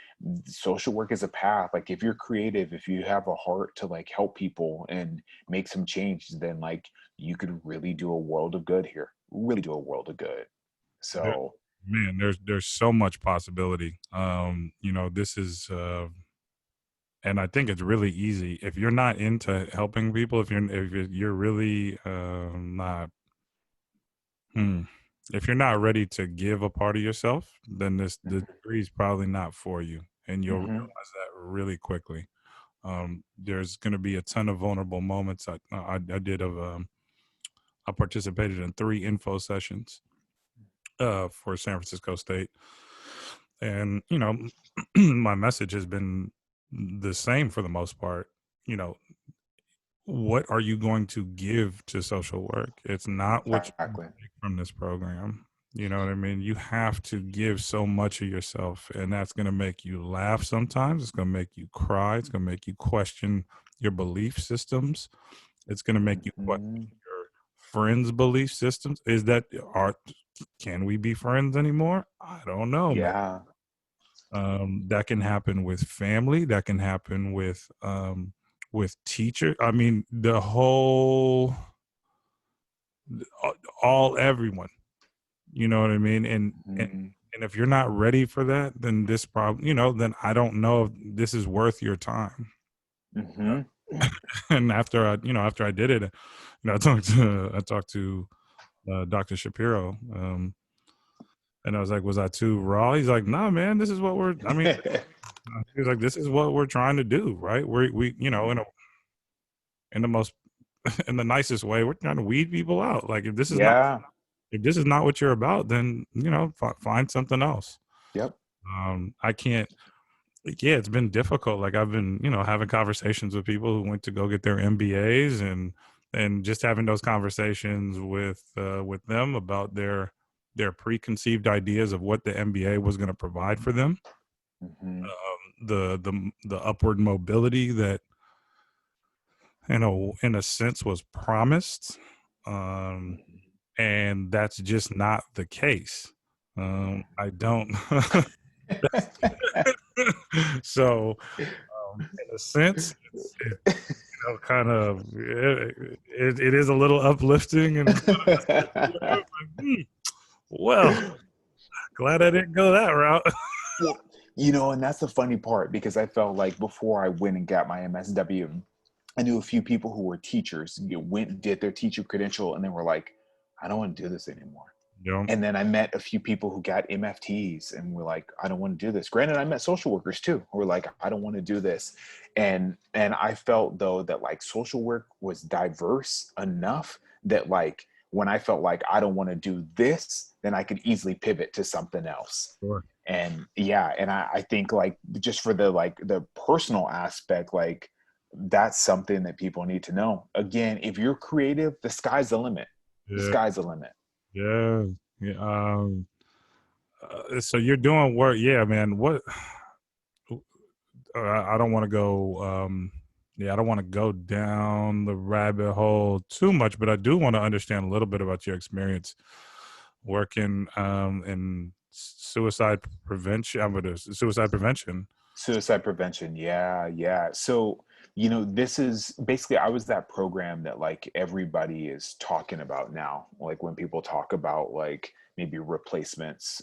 social work is a path. Like if you're creative, if you have a heart to like help people and make some change, then like you could really do a world of good here, really do a world of good. There, So man, there's so much possibility. This is and I think it's really easy if you're not into helping people. If you're really not hmm, if you're not ready to give a part of yourself, then the mhm, degree is probably not for you, and you'll mhm. realize that really quickly. There's going to be a ton of vulnerable moments. I participated in 3 info sessions for San Francisco State, and my message has been the same for the most part. You know, what are you going to give to social work? It's not what you Exactly. take from this program. You know what I mean? You have to give so much of yourself, and that's going to make you laugh sometimes. It's going to make you cry. It's going to make you question your belief systems. It's going to make you question Hmm. your friends' belief systems. Can we be friends anymore? I don't know, man. Yeah. That can happen with family. That can happen with teacher. I mean, the whole, all everyone. You know what I mean? Hmm. And if you're not ready for that, then this problem, then I don't know if this is worth your time. Hmm. And after I did it, I talked to Dr. Shapiro, and I was like, was I too raw? He's like, nah, man, this is what we're. I mean, he's like, this is what we're trying to do, right? We in the most in the nicest way, we're trying to weed people out. Like Yeah. if this is not what you're about, then find something else. Yep. I can't. Yeah, it's been difficult. Like I've been, having conversations with people who went to go get their MBAs, and just having those conversations with them about their preconceived ideas of what the MBA was going to provide for them. Hmm. The upward mobility that in a sense was promised, um, and that's just not the case. I don't. So, in a sense, it's kind of it is a little uplifting, and well, glad I didn't go that route. Well, and that's the funny part because I felt like before I went and got my MSW, I knew a few people who were teachers, went and did their teacher credential, and they were like, I don't want to do this anymore. Yeah, And then I met a few people who got MFTs and were like, I don't want to do this. Granted, I met social workers too, who were like, I don't want to do this. And I felt though that like social work was diverse enough that like when I felt like I don't want to do this, then I could easily pivot to something else. sure. And yeah, and I think like just for the personal aspect, like that's something that people need to know. Again, if you're creative, the sky's the limit. The Yeah, sky's the limit. yeah, yeah. So you're doing work, yeah, man. What? I don't want to go. Yeah, I don't want to go down the rabbit hole too much, but I do want to understand a little bit about your experience working in suicide prevention. Suicide prevention. Suicide prevention. Yeah, yeah. So, this is basically I was that program that like everybody is talking about now. Like when people talk about like maybe replacements,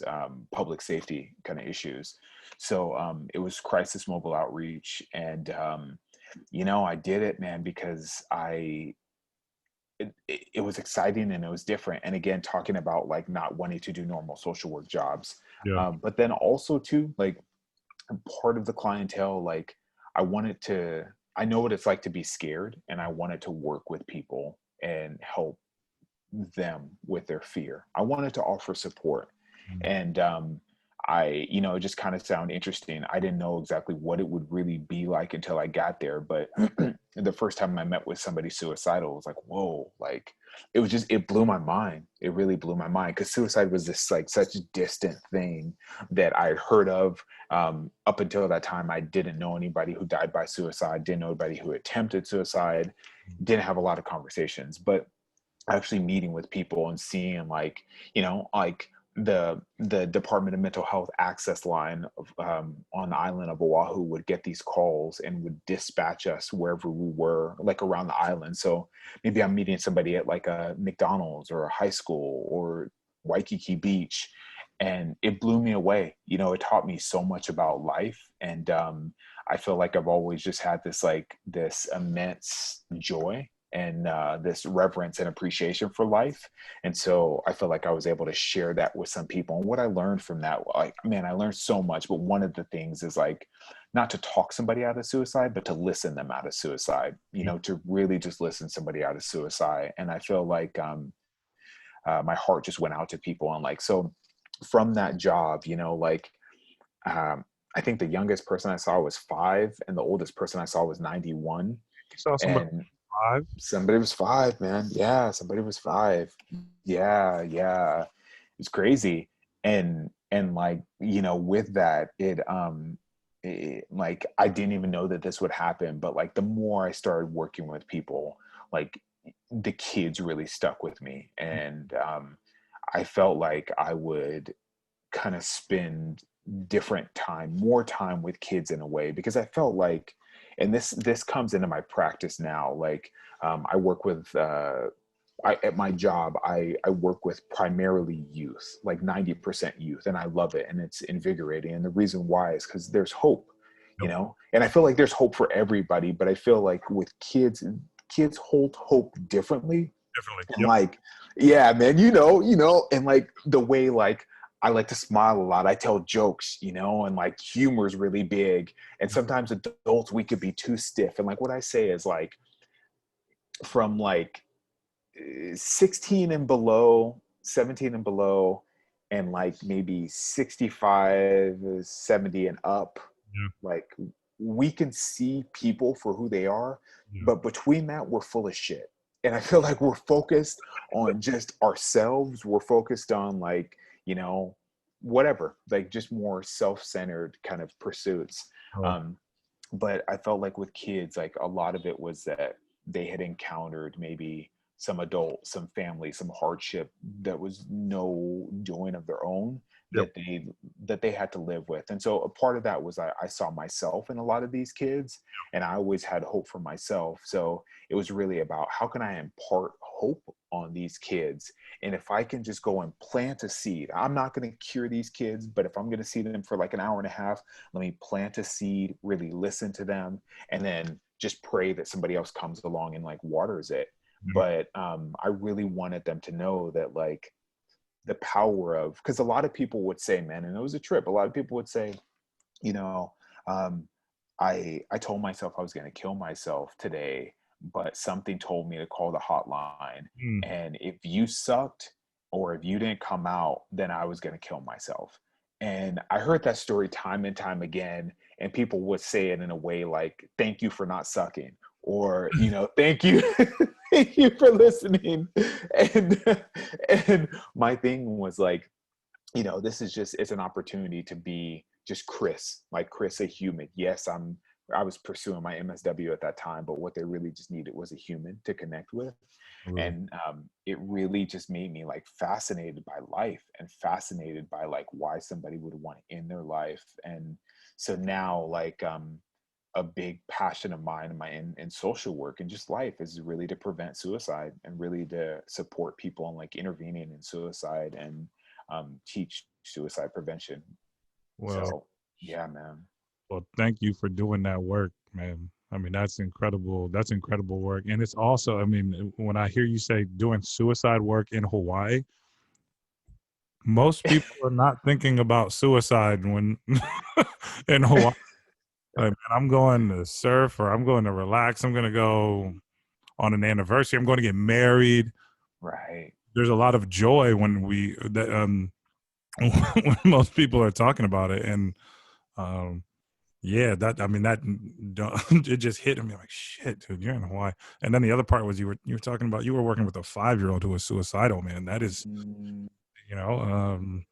public safety kind of issues. So it was crisis mobile outreach. And I did it, man, because it was exciting and it was different. And again, talking about like not wanting to do normal social work jobs. Yeah, But then also too, like part of the clientele, like I know what it's like to be scared, and I wanted to work with people and help them with their fear. I wanted to offer support. mm, And it just kind of sounded interesting. I didn't know exactly what it would really be like until I got there. But the first time I met with somebody suicidal, it was like, whoa, like it blew my mind. It really blew my mind because suicide was this like such a distant thing that I heard of. Up until that time, I didn't know anybody who died by suicide, didn't know anybody who attempted suicide, didn't have a lot of conversations. But actually meeting with people and seeing like like the Department of Mental Health access line on the island of Oahu would get these calls and would dispatch us wherever we were, like around the island. So maybe I'm meeting somebody at like a McDonald's or a high school or Waikiki Beach, and it blew me away. It taught me so much about life. And I feel like I've always just had this immense joy and this reverence and appreciation for life. And so I feel like I was able to share that with some people. And what I learned from that, like, man, I learned so much. But one of the things is like not to talk somebody out of suicide, but to listen them out of suicide, you know, to really just listen somebody out of suicide. And I feel like my heart just went out to people. And like, so from that job, you know, like, I think the youngest person I saw was 5, and the oldest person I saw was 91. You saw somebody And live? somebody was 5, man. Yeah, somebody was 5. Yeah, yeah. It's crazy. And like, you know, with that, like I didn't even know that this would happen, but like the more I started working with people, like the kids really stuck with me. And I felt like I would kind of spend different time, more time with kids in a way, because I felt like, and this comes into my practice now. Like I work with at my job, I work with primarily youth, like 90% youth, and I love it, and it's invigorating. And the reason why is because there's hope, you Yep. know, and I feel like there's hope for everybody, but I feel like with kids, kids hold hope differently. Definitely. And Yep. like, yeah, man, and like the way like I like to smile a lot. I tell jokes, you know, and like humor is really big. And Yep. sometimes adults, we could be too stiff. And like what I say is like from like 16 and below, 17 and below, and like maybe 65, 70 and up, Yeah. like we can see people for who they are, Yeah. but between that, we're full of shit. And I feel like we're focused on just ourselves. We're focused on like, you know, whatever, like just more self-centered kind of pursuits. Oh, Um, but I felt like with kids, like a lot of it was that they had encountered maybe some adult, some family, some hardship that was no doing of their own yep. that they had to live with. And so a part of that was I saw myself in a lot of these kids, and I always had hope for myself. So it was really about how can I impart hope on these kids. And if I can just go and plant a seed, I'm not going to cure these kids, but if I'm going to see them for like an hour and a half, let me plant a seed, really listen to them, and then just pray that somebody else comes along and like waters it. Yeah. But I really wanted them to know that like the power of, because a lot of people would say, man, and it was a trip, a lot of people would say, you know, um, I told myself I was going to kill myself today, but something told me to call the hotline. Mm. And if you sucked or if you didn't come out, then I was going to kill myself. And I heard that story time and time again. And people would say it in a way like, thank you for not sucking, or, you know, thank you. Thank you for listening. And and my thing was like, you know, this is just, it's an opportunity to be just Chris, like Chris, a human. Yes, I was pursuing my MSW at that time, but what they really just needed was a human to connect with. Absolutely. And it really just made me like fascinated by life and fascinated by like why somebody would want to end their life. And so now like a big passion of mine in social work and just life is really to prevent suicide and really to support people in like intervening in suicide and teach suicide prevention. Well, So yeah, man. well, thank you for doing that work, man. I mean, that's incredible. That's incredible work. And it's also, I mean, when I hear you say doing suicide work in Hawaii, most people are not thinking about suicide when in Hawaii. Like, man, I'm going to surf or I'm going to relax. I'm going to go on an anniversary. I'm going to get married. Right. There's a lot of joy when when most people are talking about it. And um, yeah, that I mean that it just hit me like shit, dude. You're in Hawaii, and then the other part was you were talking about you were working with a 5-year-old who was suicidal. Man, that is Mm. you know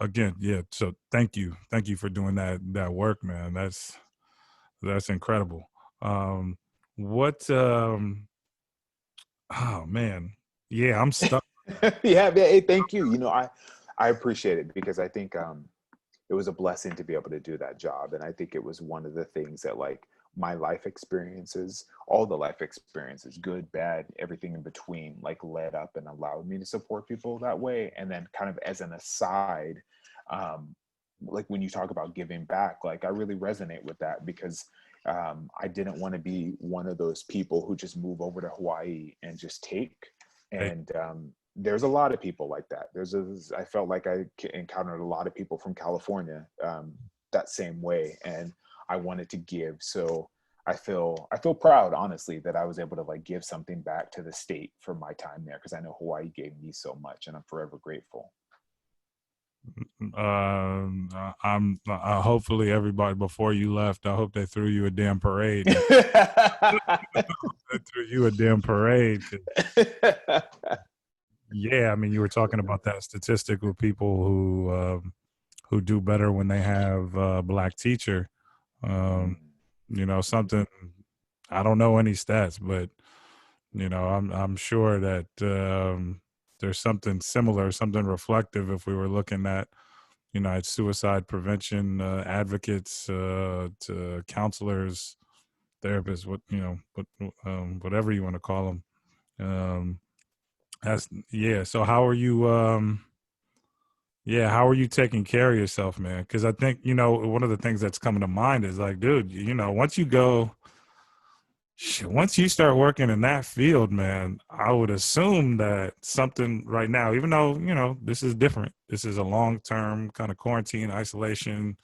again yeah. So thank you for doing that work, man. That's incredible. Um, what oh man, yeah, I'm stuck. Yeah, hey, thank you. You know, I appreciate it because I think it was a blessing to be able to do that job. And I think it was one of the things that like my life experiences, all the life experiences, good, bad, everything in between, like led up and allowed me to support people that way. And then kind of as an aside, um, like when you talk about giving back, like I really resonate with that because I didn't want to be one of those people who just move over to Hawaii and just take. Hey, And there's a lot of people like that. I felt like I encountered a lot of people from California that same way, and I wanted to give. So I feel proud, honestly, that I was able to like give something back to the state for my time there, because I know Hawaii gave me so much, and I'm forever grateful. I'm hopefully everybody before you left, I hope they threw you a damn parade. They threw you a damn parade. Yeah, I mean, you were talking about that statistic with people who do better when they have a black teacher. Um, something I don't know any stats, but I'm sure that there's something similar, something reflective if we were looking at at suicide prevention advocates to counselors, therapists, whatever you want to call them. That's yeah. So how are you? Yeah, how are you taking care of yourself, man? Because I think one of the things that's coming to mind is like, dude, once you start working in that field, man, I would assume that something right now, even though this is different, this is a long term kind of quarantine isolation.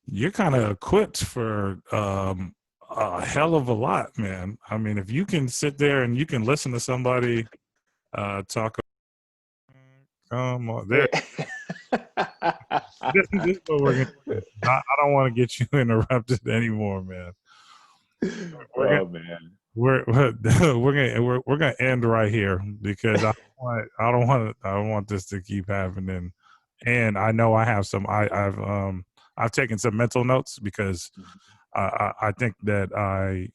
You're kind of equipped for a hell of a lot, man. I mean, if you can sit there and you can listen to somebody talk, come on, there. This is what we're gonna do. I don't want to get you interrupted anymore, man. We're gonna Oh man. we're gonna end right here because I don't want this to keep happening. And I know I have I've taken some mental notes because I think that I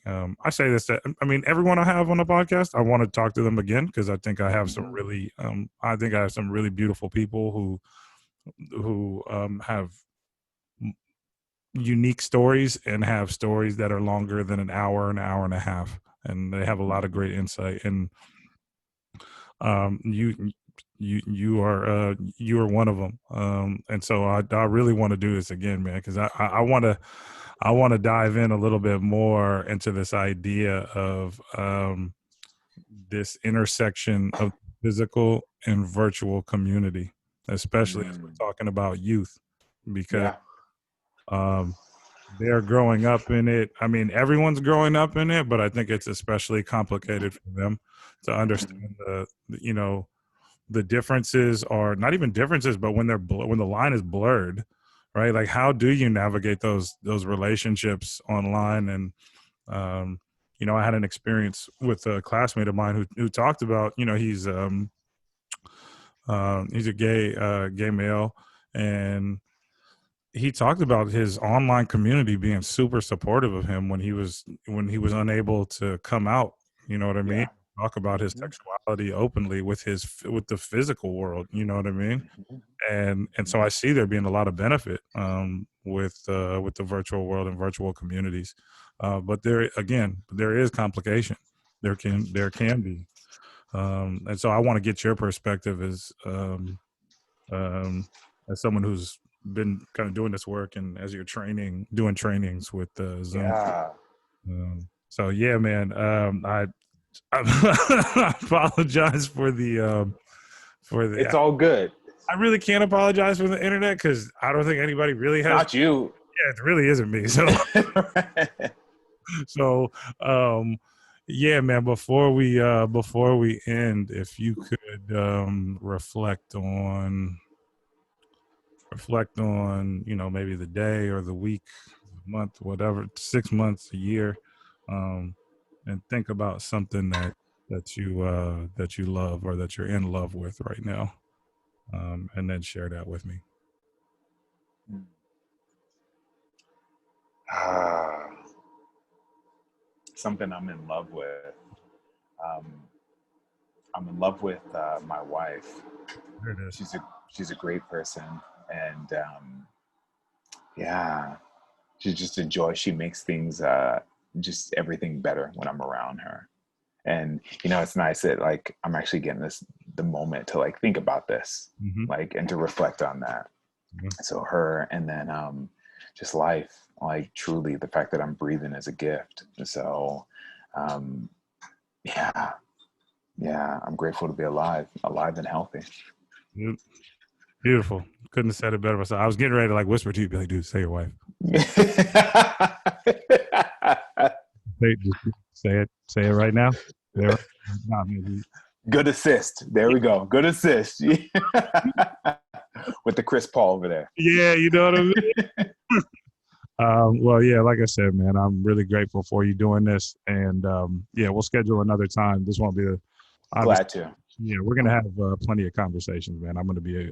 say this that I mean everyone I have on the podcast I want to talk to them again because I think I have some really I think I have some really beautiful people who have unique stories and have stories that are longer than an hour and a half, and they have a lot of great insight. And you you are one of them. And so I really want to do this again, man, because I want to dive in a little bit more into this idea of this intersection of physical and virtual community, especially as we're talking about youth, because Yeah. um, they're growing up in it. I mean, everyone's growing up in it, but I think it's especially complicated for them to understand the differences are not even differences, but when when the line is blurred, right? Like, how do you navigate those relationships online? And I had an experience with a classmate of mine who talked about, he's a gay male, and he talked about his online community being super supportive of him when he was unable to come out. You know what I mean? Yeah. Talk about his sexuality openly with with the physical world. You know what I mean? And so I see there being a lot of benefit with the virtual world and virtual communities. But there is complication. There can be. And so I want to get your perspective um, as someone who's been kind of doing this work and as you're doing trainings with Zoom. Yeah. So yeah, man, I apologize for the It's all good. I really can't apologize for the internet because I don't think anybody really has. Not you. Yeah, it really isn't me. So so yeah, man. Before we end, if you could reflect on maybe the day or the week, month, whatever, 6 months, a year, and think about something that you love or that you're in love with right now, and then share that with me. Ah, something I'm in love with. Um, I'm in love with my wife. There it is. She's a great person, and yeah, she's just a joy. She makes things just everything better when I'm around her. And it's nice that like I'm actually getting the moment to like think about this, Mm-hmm. like, and to reflect on that. Mm-hmm. So her, and then just life. Like truly, the fact that I'm breathing is a gift. So, um, yeah, yeah, I'm grateful to be alive and healthy. Yep. Beautiful. Couldn't have said it better myself. I was getting ready to like whisper to you, be like, dude, say your wife. Just say it right now. Say it right now. Man. Good assist. There we go. Good assist. With the Chris Paul over there. Yeah, you know what I mean? Well, yeah, like I said, man, I'm really grateful for you doing this. And yeah, we'll schedule another time. This won't be the obviously. Glad to. Yeah, we're going to have plenty of conversations, man. I'm going to be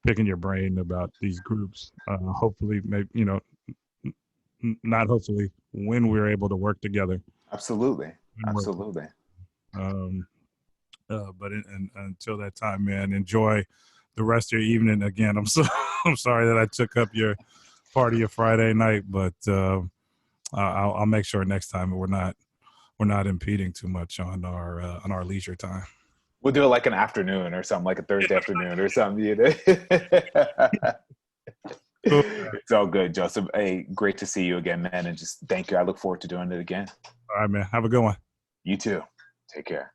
picking your brain about these groups. Hopefully, maybe, not hopefully, when we're able to work together. Absolutely. Absolutely. But until that time, man, enjoy the rest of your evening. Again, I'm sorry that I took up your part of your Friday night, but I'll make sure next time we're not impeding too much on our leisure time. We'll do it like an afternoon or something, like a Thursday afternoon or something. You know? It's all good, Joseph. Hey, great to see you again, man. And just thank you. I look forward to doing it again. All right, man. Have a good one. You too. Take care.